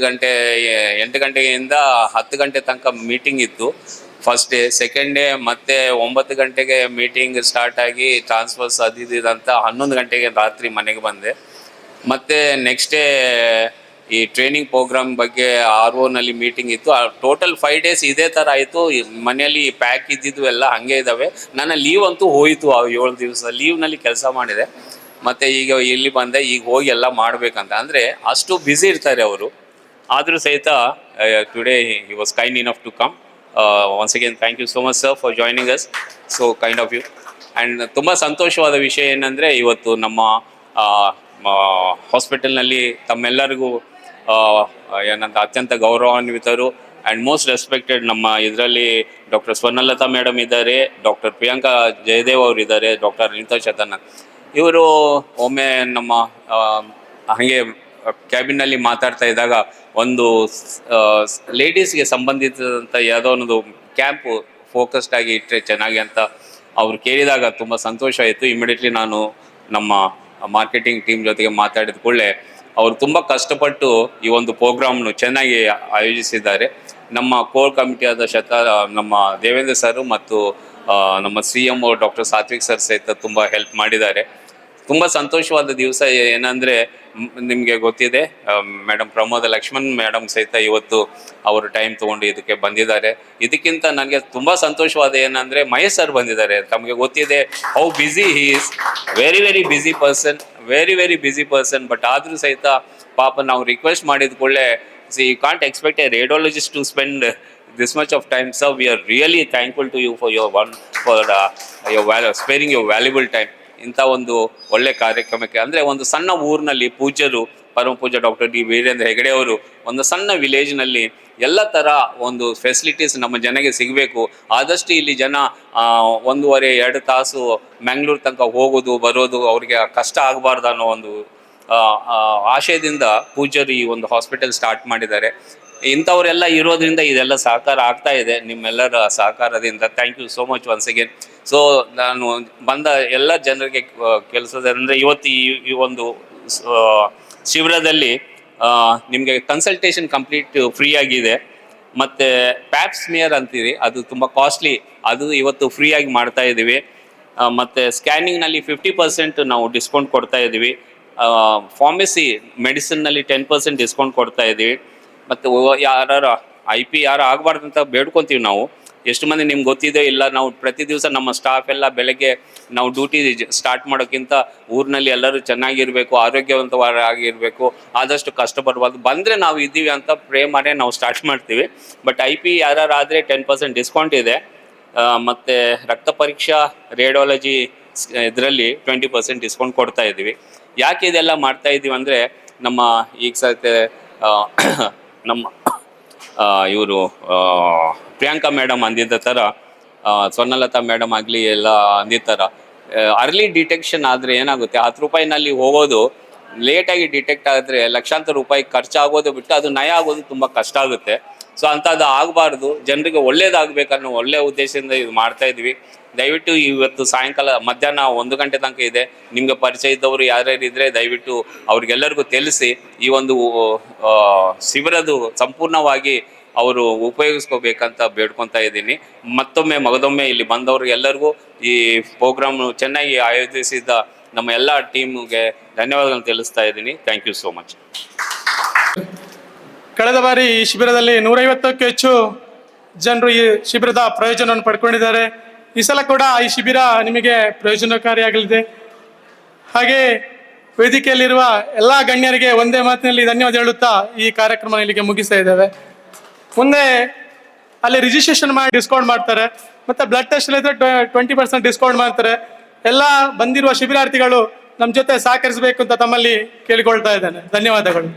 ಗಂಟೆಯಿಂದ 10 ಗಂಟೆ ತನಕ ಮೀಟಿಂಗ್ ಇತ್ತು ಫಸ್ಟ್ ಡೇ. ಸೆಕೆಂಡ್ ಡೇ ಮತ್ತೆ 9 ಗಂಟೆಗೆ ಮೀಟಿಂಗ್ ಸ್ಟಾರ್ಟ್ ಆಗಿ ಟ್ರಾನ್ಸ್ಫರ್ಸ್ ಅದಿದಂತ 11 ಗಂಟೆಗೆ ರಾತ್ರಿ ಮನೆಗೆ ಬಂದೆ. ಮತ್ತು ನೆಕ್ಸ್ಟ್ ಡೇ ಈ ಟ್ರೈನಿಂಗ್ ಪ್ರೋಗ್ರಾಮ್ ಬಗ್ಗೆ RO ಮೀಟಿಂಗ್ ಇತ್ತು. ಟೋಟಲ್ 5 ಡೇಸ್ ಇದೇ ಥರ ಆಯಿತು. ಮನೆಯಲ್ಲಿ ಪ್ಯಾಕ್ ಇದ್ದಿದ್ದು ಎಲ್ಲ ಹಾಗೆ ಇದ್ದಾವೆ. ನನ್ನ ಲೀವ್ ಅಂತೂ ಹೋಯಿತು, ಆ 7 ದಿವಸ ಲೀವ್ನಲ್ಲಿ ಕೆಲಸ ಮಾಡಿದೆ. ಮತ್ತು ಈಗ ಇಲ್ಲಿ ಬಂದೆ, ಈಗ ಹೋಗಿ ಎಲ್ಲ ಮಾಡಬೇಕಂತ. ಅಂದರೆ ಅಷ್ಟು ಬ್ಯುಸಿ ಇರ್ತಾರೆ ಅವರು. ಆದರೂ ಸಹಿತ today he was kind enough to come. Once again thank you so much sir for joining us, so kind of you. And ತುಂಬ ಸಂತೋಷವಾದ ವಿಷಯ ಏನಂದರೆ, ಇವತ್ತು ನಮ್ಮ ಹಾಸ್ಪಿಟಲ್ನಲ್ಲಿ ತಮ್ಮೆಲ್ಲರಿಗೂ ಏನಂತ ಅತ್ಯಂತ ಗೌರವಾನ್ವಿತರು ಆ್ಯಂಡ್ ಮೋಸ್ಟ್ ರೆಸ್ಪೆಕ್ಟೆಡ್ ನಮ್ಮ ಇದರಲ್ಲಿ ಡಾಕ್ಟರ್ ಸ್ವರ್ಣಲತಾ ಮೇಡಮ್ ಇದ್ದಾರೆ, ಡಾಕ್ಟರ್ ಪ್ರಿಯಾಂಕಾ ಜಯದೇವ್ ಅವರು ಇದ್ದಾರೆ, ಡಾಕ್ಟರ್ ಅನಿತಾ ಚತನ್. ಇವರು ಒಮ್ಮೆ ನಮ್ಮ ಹಾಗೆ ಕ್ಯಾಬಿನಲ್ಲಿ ಮಾತಾಡ್ತಾ ಇದ್ದಾಗ ಒಂದು ಲೇಡೀಸ್ಗೆ ಸಂಬಂಧಿಸಿದಂಥ ಯಾವುದೋ ಒಂದು ಕ್ಯಾಂಪು ಫೋಕಸ್ಡ್ ಆಗಿ ಇಟ್ಟರೆ ಚೆನ್ನಾಗಿ ಅಂತ ಅವರು ಕೇಳಿದಾಗ ತುಂಬ ಸಂತೋಷ ಆಯಿತು. ಇಮಿಡಿಯೇಟ್ಲಿ ನಾನು ನಮ್ಮ ಮಾರ್ಕೆಟಿಂಗ್ ಟೀಮ್ ಜೊತೆಗೆ ಮಾತಾಡಿದ ಕೂಡಲೇ ಅವರು ತುಂಬ ಕಷ್ಟಪಟ್ಟು ಈ ಒಂದು ಪ್ರೋಗ್ರಾಮ್ನು ಚೆನ್ನಾಗಿ ಆಯೋಜಿಸಿದ್ದಾರೆ. ನಮ್ಮ ಕೋರ್ ಕಮಿಟಿಯಾದ ನಮ್ಮ ದೇವೇಂದ್ರ ಸರ್ ಮತ್ತು ನಮ್ಮ CM ಡಾಕ್ಟರ್ ಸಾತ್ವಿಕ್ ಸರ್ ಸಹಿತ ತುಂಬ ಹೆಲ್ಪ್ ಮಾಡಿದ್ದಾರೆ. ತುಂಬ ಸಂತೋಷವಾದ ದಿವಸ ಏನಂದರೆ, ನಿಮಗೆ ಗೊತ್ತಿದೆ ಮೇಡಮ್ ಪ್ರಮೋದ ಲಕ್ಷ್ಮಣ್ ಮೇಡಮ್ ಸಹಿತ ಇವತ್ತು ಅವರು ಟೈಮ್ ತೊಗೊಂಡು ಇದಕ್ಕೆ ಬಂದಿದ್ದಾರೆ. ಇದಕ್ಕಿಂತ ನನಗೆ ತುಂಬ ಸಂತೋಷವಾದ ಏನಂದರೆ, ಮಹೇಶ್ ಸರ್ ಬಂದಿದ್ದಾರೆ. ತಮಗೆ ಗೊತ್ತಿದೆ how busy he is, very busy person. But ಆದರೂ ಸಹಿತ ಪಾಪ ನಾವು ರಿಕ್ವೆಸ್ಟ್ ಮಾಡಿದ ಕೂಡಲೇ, you can't expect a radiologist to spend this much of time. Sir, we are really thankful to you for your sparing your valuable time. ಇಂಥ ಒಂದು ಒಳ್ಳೆ ಕಾರ್ಯಕ್ರಮಕ್ಕೆ, ಅಂದರೆ ಒಂದು ಸಣ್ಣ ಊರಿನಲ್ಲಿ ಪೂಜ್ಯರು ಪರಮ ಪೂಜ್ಯ ಡಾಕ್ಟರ್ ಡಿ ವೀರೇಂದ್ರ ಹೆಗಡೆ ಅವರು ಒಂದು ಸಣ್ಣ ವಿಲೇಜ್ನಲ್ಲಿ ಎಲ್ಲ ಥರ ಒಂದು ಫೆಸಿಲಿಟೀಸ್ ನಮ್ಮ ಜನಗೆ ಸಿಗಬೇಕು. ಆದಷ್ಟು ಇಲ್ಲಿ ಜನ 1.5-2 ತಾಸು ಮ್ಯಾಂಗ್ಳೂರು ತನಕ ಹೋಗೋದು ಬರೋದು ಅವರಿಗೆ ಕಷ್ಟ ಆಗಬಾರ್ದು ಅನ್ನೋ ಒಂದು ಆಶಯದಿಂದ ಪೂಜ್ಯರು ಈ ಒಂದು ಹಾಸ್ಪಿಟಲ್ ಸ್ಟಾರ್ಟ್ ಮಾಡಿದ್ದಾರೆ. ಇಂಥವರೆಲ್ಲ ಇರೋದ್ರಿಂದ ಇದೆಲ್ಲ ಸಹಕಾರ ಆಗ್ತಾ ಇದೆ, ನಿಮ್ಮೆಲ್ಲರ ಸಹಕಾರದಿಂದ. Thank you so much once again. So ನಾನು ಬಂದ ಎಲ್ಲ ಜನರಿಗೆ ಕೆಲಸದಂದರೆ, ಇವತ್ತು ಈ ಒಂದು ಶಿಬಿರದಲ್ಲಿ ನಿಮಗೆ ಕನ್ಸಲ್ಟೇಷನ್ ಕಂಪ್ಲೀಟ್ ಫ್ರೀ ಆಗಿದೆ. ಮತ್ತು ಪ್ಯಾಪ್ಸ್ಮಿಯರ್ ಅಂತೀರಿ, ಅದು ತುಂಬ ಕಾಸ್ಟ್ಲಿ, ಅದು ಇವತ್ತು ಫ್ರೀಯಾಗಿ ಮಾಡ್ತಾ ಇದ್ದೀವಿ. ಮತ್ತು ಸ್ಕ್ಯಾನಿಂಗ್ನಲ್ಲಿ 50% ನಾವು ಡಿಸ್ಕೌಂಟ್ ಕೊಡ್ತಾ ಇದ್ದೀವಿ. ಫಾರ್ಮಸಿ ಮೆಡಿಸಿನ್ನಲ್ಲಿ 10% ಡಿಸ್ಕೌಂಟ್ ಕೊಡ್ತಾ ಇದ್ದೀವಿ. ಮತ್ತು ಯಾರು IP ಯಾರು ಆಗಬಾರ್ದು ಅಂತ ಬೇಡ್ಕೊತೀವಿ ನಾವು. ಎಷ್ಟು ಮಂದಿ ನಿಮ್ಗೆ ಗೊತ್ತಿದೆ ಇಲ್ಲ, ನಾವು ಪ್ರತಿ ದಿವಸ ನಮ್ಮ ಸ್ಟಾಫ್ ಎಲ್ಲ ಬೆಳಗ್ಗೆ ನಾವು ಡ್ಯೂಟಿ ಸ್ಟಾರ್ಟ್ ಮಾಡೋಕ್ಕಿಂತ ಊರಿನಲ್ಲಿ ಎಲ್ಲರೂ ಚೆನ್ನಾಗಿರಬೇಕು, ಆರೋಗ್ಯವಂತವಾಗಿರಬೇಕು, ಆದಷ್ಟು ಕಷ್ಟಪಡಬಾರ್ದು, ಬಂದರೆ ನಾವು ಇದ್ದೀವಿ ಅಂತ ಪ್ರೇ ಮಾಡೇ ನಾವು ಸ್ಟಾರ್ಟ್ ಮಾಡ್ತೀವಿ. ಬಟ್ IP ಯಾರು ಆದರೆ 10% ಡಿಸ್ಕೌಂಟ್ ಇದೆ. ಮತ್ತು ರಕ್ತ ಪರೀಕ್ಷಾ ರೇಡಿಯಾಲಜಿ ಇದರಲ್ಲಿ 20% ಡಿಸ್ಕೌಂಟ್ ಕೊಡ್ತಾ ಇದ್ದೀವಿ. ಯಾಕೆ ಇದೆಲ್ಲ ಮಾಡ್ತಾ ಇದ್ದೀವಿ ಅಂದರೆ, ನಮ್ಮ ಈಗ ಸತೆ ನಮ್ಮ ಇವರು ಪ್ರಿಯಾಂಕಾ ಮೇಡಮ್ ಅಂದಿದ್ದ ಥರ, ಸ್ವರ್ಣಲತಾ ಮೇಡಮ್ ಆಗಲಿ ಎಲ್ಲ ಅಂದಿದ್ದ ಥರ ಅರ್ಲಿ ಡಿಟೆಕ್ಷನ್ ಆದರೆ ಏನಾಗುತ್ತೆ, 10 ರೂಪಾಯಿನಲ್ಲಿ ಹೋಗೋದು ಲೇಟಾಗಿ ಡಿಟೆಕ್ಟ್ ಆದರೆ ಲಕ್ಷಾಂತರ ರೂಪಾಯಿ ಖರ್ಚಾಗೋದು ಬಿಟ್ಟು ಅದು ನಯ ಆಗೋದು ತುಂಬ ಕಷ್ಟ ಆಗುತ್ತೆ. ಸೊ ಅಂಥದ್ದು ಆಗಬಾರ್ದು, ಜನರಿಗೆ ಒಳ್ಳೇದಾಗಬೇಕನ್ನೋ ಒಳ್ಳೆಯ ಉದ್ದೇಶದಿಂದ ಇದು ಮಾಡ್ತಾ ಇದ್ವಿ. ದಯವಿಟ್ಟು ಇವತ್ತು ಸಾಯಂಕಾಲ ಮಧ್ಯಾಹ್ನ 1 ಗಂಟೆ ತನಕ ಇದೆ. ನಿಮಗೆ ಪರಿಚಯ ಇದ್ದವರು ಯಾರ್ಯಾರು ಇದ್ದರೆ ದಯವಿಟ್ಟು ಅವ್ರಿಗೆಲ್ಲರಿಗೂ ತಿಳಿಸಿ ಈ ಒಂದು ಶಿಬಿರದು ಸಂಪೂರ್ಣವಾಗಿ ಅವರು ಉಪಯೋಗಿಸ್ಕೋಬೇಕಂತ ಬೇಡ್ಕೊತಾ ಇದ್ದೀನಿ. ಮಗದೊಮ್ಮೆ ಇಲ್ಲಿ ಬಂದವ್ರಿಗೆಲ್ಲರಿಗೂ ಈ ಪ್ರೋಗ್ರಾಮ್ನು ಚೆನ್ನಾಗಿ ಆಯೋಜಿಸಿದ ನಮ್ಮ ಎಲ್ಲ ಟೀಮ್ಗೆ ಧನ್ಯವಾದಗಳನ್ನು ತಿಳಿಸ್ತಾ ಇದ್ದೀನಿ. Thank you so much. ಕಳೆದ ಬಾರಿ ಈ ಶಿಬಿರದಲ್ಲಿ 150ಕ್ಕೂ ಹೆಚ್ಚು ಜನರು ಈ ಶಿಬಿರದ ಪ್ರಯೋಜನವನ್ನು ಪಡ್ಕೊಂಡಿದ್ದಾರೆ. ಈ ಸಲ ಕೂಡ ಈ ಶಿಬಿರ ನಿಮಗೆ ಪ್ರಯೋಜನಕಾರಿಯಾಗಲಿದೆ. ಹಾಗೆ ವೇದಿಕೆಯಲ್ಲಿರುವ ಎಲ್ಲ ಗಣ್ಯರಿಗೆ ಒಂದೇ ಮಾತಿನಲ್ಲಿ ಧನ್ಯವಾದ ಹೇಳುತ್ತಾ ಈ ಕಾರ್ಯಕ್ರಮ ಇಲ್ಲಿಗೆ ಮುಗಿಸ್ತಾ ಇದ್ದೇವೆ. ಮುಂದೆ ಅಲ್ಲಿ ರಿಜಿಸ್ಟ್ರೇಷನ್ ಮಾಡಿ ಡಿಸ್ಕೌಂಟ್ ಮಾಡ್ತಾರೆ, ಮತ್ತೆ ಬ್ಲಡ್ ಟೆಸ್ಟ್ ಇದ್ರೆ 20% ಡಿಸ್ಕೌಂಟ್ ಮಾಡ್ತಾರೆ. ಎಲ್ಲ ಬಂದಿರುವ ಶಿಬಿರಾರ್ಥಿಗಳು ನಮ್ಮ ಜೊತೆ ಸಹಕರಿಸಬೇಕು ಅಂತ ತಮ್ಮಲ್ಲಿ ಕೇಳಿಕೊಳ್ತಾ ಇದ್ದೇನೆ. ಧನ್ಯವಾದಗಳು.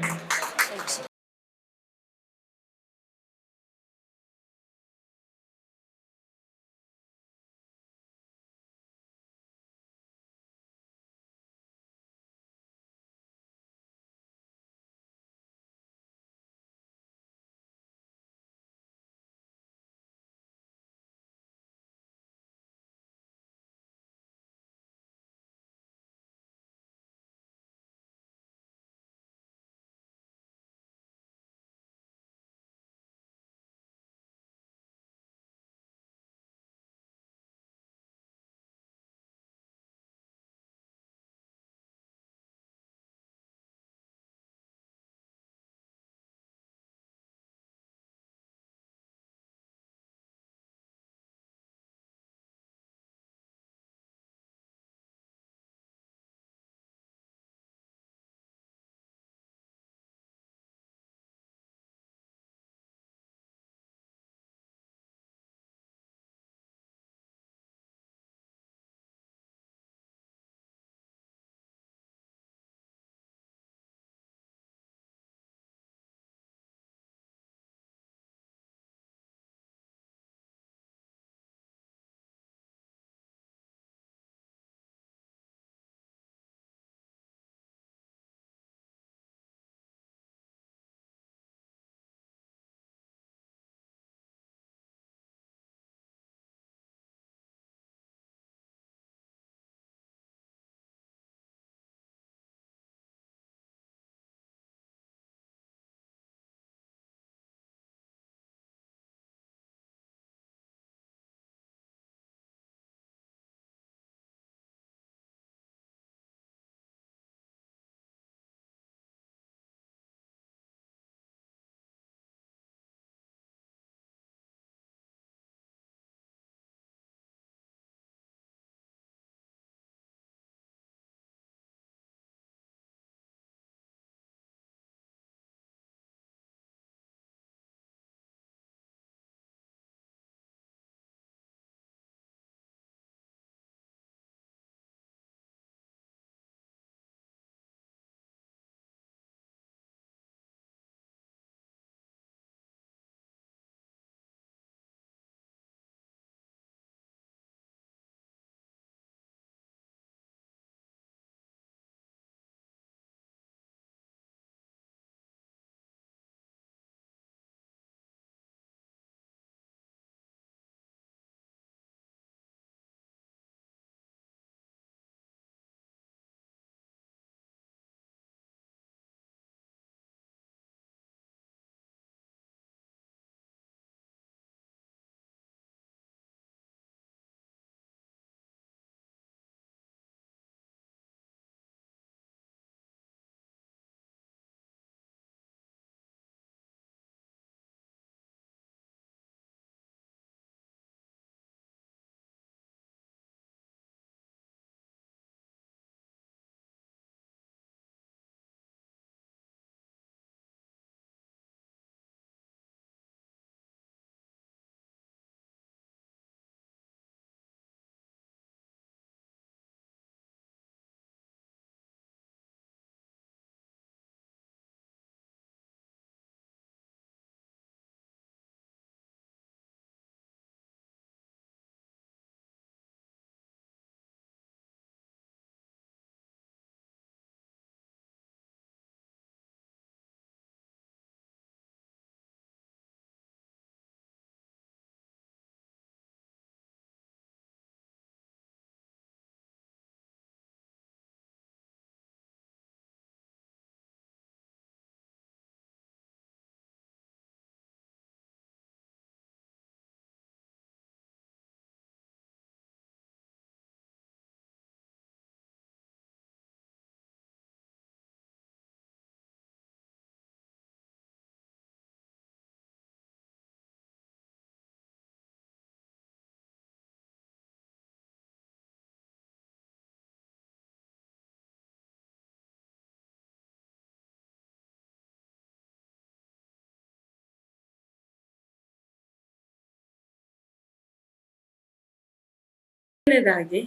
ಮೊದಲನೇದಾಗಿ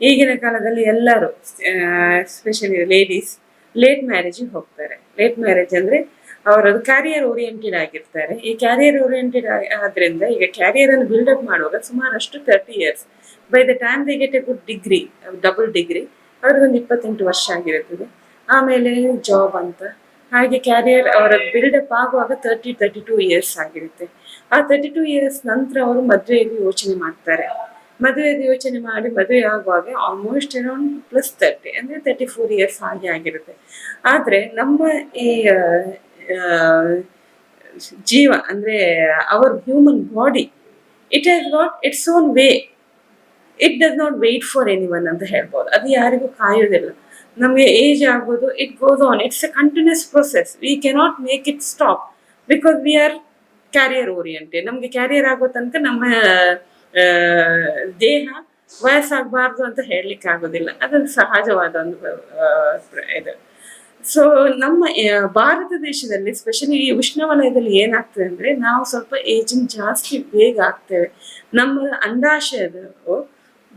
ಈಗಿನ ಕಾಲದಲ್ಲಿ ಎಲ್ಲರೂ ಎಸ್ಪೆಷಲಿ ಲೇಡೀಸ್ ಲೇಟ್ ಮ್ಯಾರೇಜಿಗೆ ಹೋಗ್ತಾರೆ. ಲೇಟ್ ಮ್ಯಾರೇಜ್ ಅಂದ್ರೆ ಅವರದು ಕ್ಯಾರಿಯರ್ ಓರಿಯೆಂಟೆಡ್ ಆಗಿರ್ತಾರೆ. ಈ ಕ್ಯಾರಿಯರ್ ಓರಿಯೆಂಟೆಡ್ ಆದ್ರಿಂದ ಈಗ ಕ್ಯಾರಿಯರ್ ಅನ್ನು ಬಿಲ್ಡಪ್ ಮಾಡುವಾಗ ಸುಮಾರಷ್ಟು 30 years. By the time they get A good degree, double degree, ಅವ್ರಿಗೊಂದು 28 ವರ್ಷ ಆಗಿರುತ್ತದೆ. ಆಮೇಲೆ ಜಾಬ್ ಅಂತ ಹಾಗೆ ಕ್ಯಾರಿಯರ್ ಅವರದ್ದು ಬಿಲ್ಡಪ್ ಆಗುವಾಗ 32 years ಆಗಿರುತ್ತೆ. ಆ 32 years ನಂತರ ಅವರು ಮದುವೆಗೆ ಯೋಚನೆ ಮಾಡ್ತಾರೆ. ಮದುವೆಗೆ ಯೋಚನೆ ಮಾಡಿ ಮದುವೆ ಆಗುವಾಗ ಆಲ್ಮೋಸ್ಟ್ ಅರೌಂಡ್ +30 ಅಂದ್ರೆ 34 years ಹಾಗೆ ಆಗಿರುತ್ತೆ. ಆದ್ರೆ ನಮ್ಮ ಈ ಜೀವ ಅಂದ್ರೆ our human body it has got its own way. It does not wait for anyone ಅಂತ ಹೇಳ್ಬೋದು. ಅದು ಯಾರಿಗೂ ಕಾಯೋದಿಲ್ಲ. ನಮಗೆ ಏಜ್ ಆಗೋದು it goes on, it's a continuous process. We cannot make it stop because we are career oriented. ನಮಗೆ career ಆಗೋ ತನಕ ನಮ್ಮ ದೇಹ ವಯಸ್ಸಾಗಬಾರ್ದು ಅಂತ ಹೇಳಲಿಕ್ಕೆ ಆಗೋದಿಲ್ಲ. ಅದೊಂದು ಸಹಜವಾದ ಒಂದು ಇದು. ಸೊ ನಮ್ಮ ಭಾರತ ದೇಶದಲ್ಲಿ ಸ್ಪೆಷಲಿ ಈ ಉಷ್ಣವಲಯದಲ್ಲಿ ಏನಾಗ್ತದೆ ಅಂದ್ರೆ ನಾವು ಸ್ವಲ್ಪ ಏಜಿಂಗ್ ಜಾಸ್ತಿ ಬೇಗ ಆಗ್ತೇವೆ. ನಮ್ಮ ಅಂಡಾಶಯದ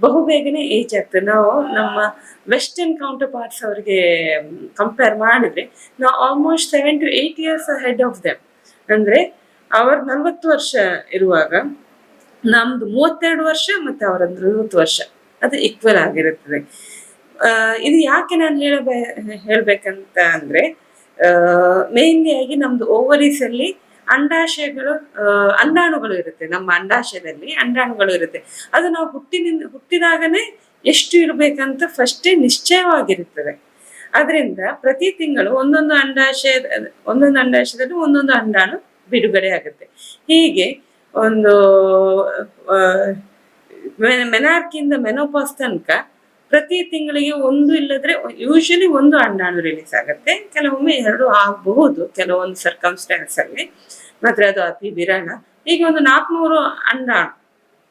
ಬಹುಬೇಗನೆ ಏಜ್ ಆಗ್ತದೆ. ನಾವು ನಮ್ಮ ವೆಸ್ಟರ್ನ್ ಕೌಂಟರ್ ಪಾರ್ಟ್ಸ್ ಅವರಿಗೆ ಕಂಪೇರ್ ಮಾಡಿದ್ರೆ ನಾವು almost 7 to 8 years ahead of them. ಅಂದ್ರೆ ಅವ್ರ 40 ವರ್ಷ ಇರುವಾಗ ನಮ್ದು 32 ವರ್ಷ ಮತ್ತೆ ಅವರದ್ದು 40 ವರ್ಷ ಅದು ಈಕ್ವಲ್ ಆಗಿರುತ್ತದೆ. ಇದು ಯಾಕೆ ನಾನು ಹೇಳ್ಬೇಕಂತ ಅಂದ್ರೆ ಮೇನ್ಲಿ ಆಗಿ ನಮ್ದು ಓವರೀಸ್ ಅಲ್ಲಿ ಅಂಡಾಶಯಗಳು ಅಂಡಾಣುಗಳು ಇರುತ್ತೆ. ನಮ್ಮ ಅಂಡಾಶಯದಲ್ಲಿ ಅಂಡಾಣುಗಳು ಇರುತ್ತೆ. ಅದು ನಾವು ಹುಟ್ಟಿದಾಗನೇ ಎಷ್ಟು ಇರ್ಬೇಕಂತ ಫಸ್ಟೇ ನಿಶ್ಚಯವಾಗಿರುತ್ತದೆ. ಅದರಿಂದ ಪ್ರತಿ ತಿಂಗಳು ಒಂದೊಂದು ಅಂಡಾಶಯದಲ್ಲಿ ಒಂದೊಂದು ಅಂಡಾಣು ಬಿಡುಗಡೆ ಆಗುತ್ತೆ. ಹೀಗೆ ಒಂದು ಮೆನಾರ್ಕಿಯಿಂದ ಮೆನೋಪಾಸ್ ತನಕ ಪ್ರತಿ ತಿಂಗಳಿಗೆ ಒಂದು ಇಲ್ಲದ್ರೆ ಯೂಶಲಿ ಒಂದು ಅಂಡಾಣು ರಿಲೀಸ್ ಆಗುತ್ತೆ. ಕೆಲವೊಮ್ಮೆ 2 ಆಗಬಹುದು ಕೆಲವೊಂದು ಸರ್ಕಮ್ಸ್ಟಾನ್ಸ್ ಅಲ್ಲಿ, ಮಾತ್ರ ಅದು ಅತಿ ವಿರಳ. ಈಗ ಒಂದು 400 ಅಂಡಾಣು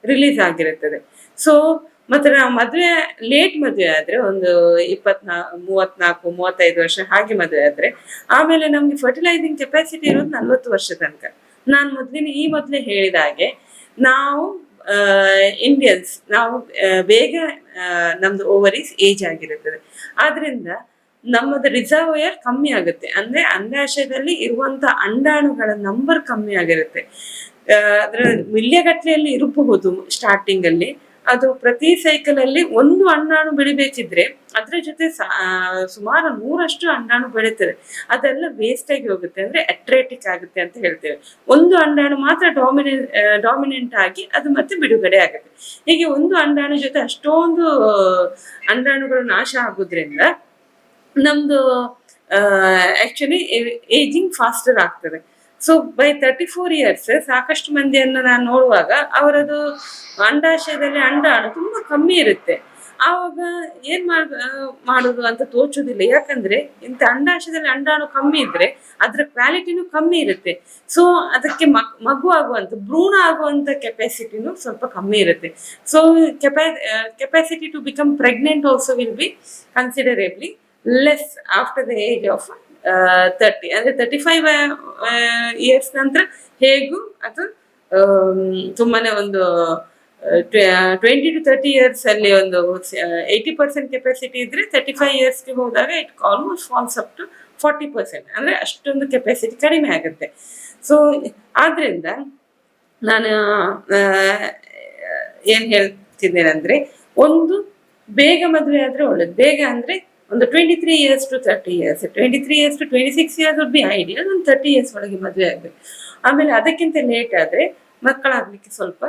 ರಿಲೀಸ್ ಆಗಿರುತ್ತದೆ. ಸೊ ಮತ್ತೆ ನಾವು ಲೇಟ್ ಮದುವೆ ಆದ್ರೆ ಒಂದು 34, 35 ವರ್ಷ ಹಾಗೆ ಮದುವೆ ಆದ್ರೆ ಆಮೇಲೆ ನಮ್ಗೆ ಫರ್ಟಿಲೈಸಿಂಗ್ ಕೆಪಾಸಿಟಿ ಇರೋದು 40 ವರ್ಷ ತನಕ. ನಾನು ಮೊದಲೇ ಹೇಳಿದ ಹಾಗೆ ನಾವು ಇಂಡಿಯನ್ಸ್ ನಾವು ಬೇಗ ನಮ್ದು ಓವರೀಸ್ ಏಜ್ ಆಗಿರುತ್ತದೆ. ಆದ್ರಿಂದ ನಮ್ಮದು ರಿಸರ್ವಯರ್ ಕಮ್ಮಿ ಆಗುತ್ತೆ. ಅಂದ್ರೆ ಅಂಡಾಶಯದಲ್ಲಿ ಇರುವಂತ ಅಂಡಾಣುಗಳ ನಂಬರ್ ಕಮ್ಮಿ ಆಗಿರುತ್ತೆ. ಅದ್ರ ಮಿಲಿಯಗಟ್ಟಲೆಯಲ್ಲಿ ಇರಬಹುದು ಸ್ಟಾರ್ಟಿಂಗ್ ಅಲ್ಲಿ. ಅದು ಪ್ರತಿ ಸೈಕಲ್ ಅಲ್ಲಿ ಒಂದು ಅಂಡಾಣು ಬೆಳಿಬೇಕಿದ್ರೆ ಅದ್ರ ಜೊತೆ ಸುಮಾರು 100 ಅಂಡಾಣು ಬೆಳೀತದೆ. ಅದೆಲ್ಲ ವೇಸ್ಟ್ ಆಗಿ ಹೋಗುತ್ತೆ, ಅಂದ್ರೆ ಅಟ್ರೇಟಿಕ್ ಆಗುತ್ತೆ ಅಂತ ಹೇಳ್ತೇವೆ. ಒಂದು ಅಂಡಾಣು ಮಾತ್ರ ಡಾಮಿನೆಂಟ್ ಆಗಿ ಅದು ಮತ್ತೆ ಬಿಡುಗಡೆ ಆಗುತ್ತೆ. ಹೀಗೆ ಒಂದು ಅಂಡಾಣು ಜೊತೆ ಅಷ್ಟೊಂದು ಅಂಡಾಣುಗಳು ನಾಶ ಆಗೋದ್ರಿಂದ ನಮ್ದು ಆಕ್ಚುಲಿ ಏಜಿಂಗ್ ಫಾಸ್ಟರ್ ಆಗ್ತದೆ. ಸೊ ಬೈ 34 years ಸಾಕಷ್ಟು ಮಂದಿಯನ್ನು ನಾನು ನೋಡುವಾಗ ಅವರದು ಅಂಡಾಶಯದಲ್ಲಿ ಅಂಡಾಣು ತುಂಬಾ ಕಮ್ಮಿ ಇರುತ್ತೆ. ಆವಾಗ ಏನ್ ಮಾಡೋದು ಅಂತ ತೋಚುದಿಲ್ಲ. ಯಾಕಂದ್ರೆ ಇಂಥ ಅಂಡಾಶಯದಲ್ಲಿ ಅಂಡಾಣು ಕಮ್ಮಿ ಇದ್ರೆ ಅದ್ರ ಕ್ವಾಲಿಟಿನೂ ಕಮ್ಮಿ ಇರುತ್ತೆ. ಸೊ ಅದಕ್ಕೆ ಮಗು ಆಗುವಂತ ಭ್ರೂಣ ಆಗುವಂತ ಕೆಪಾಸಿಟಿನೂ ಸ್ವಲ್ಪ ಕಮ್ಮಿ ಇರುತ್ತೆ. So capacity to become pregnant also will be considerably less after the age of 30. ಅಂದ್ರೆ 35 years ನಂತರ ಹೇಗೂ ಅದು ತುಂಬಾನೇ ಒಂದು 20 to 30 years ಅಲ್ಲಿ ಒಂದು 80% ಕೆಪಾಸಿಟಿ ಇದ್ರೆ 35 yearsಗೆ ಹೋದಾಗ it almost falls up to 40%. ಅಂದ್ರೆ ಅಷ್ಟೊಂದು ಕೆಪಾಸಿಟಿ ಕಡಿಮೆ ಆಗುತ್ತೆ. ಸೊ ಆದ್ರಿಂದ ನಾನು ಏನ್ ಹೇಳ್ತಿದ್ದೇನೆ ಅಂದ್ರೆ ಒಂದು ಬೇಗ ಮದುವೆ ಆದ್ರೆ ಒಳ್ಳೇದು. ಬೇಗ ಅಂದ್ರೆ ಒಂದು 23 years to 30 years, 23 years to 26 years would be ideal. ಒಂದು 30 years ಒಳಗೆ ಮದುವೆ ಆಗ್ಬೇಕು. ಆಮೇಲೆ ಅದಕ್ಕಿಂತ ಲೇಟ್ ಆದ್ರೆ ಮಕ್ಕಳಾಗ್ಲಿಕ್ಕೆ ಸ್ವಲ್ಪ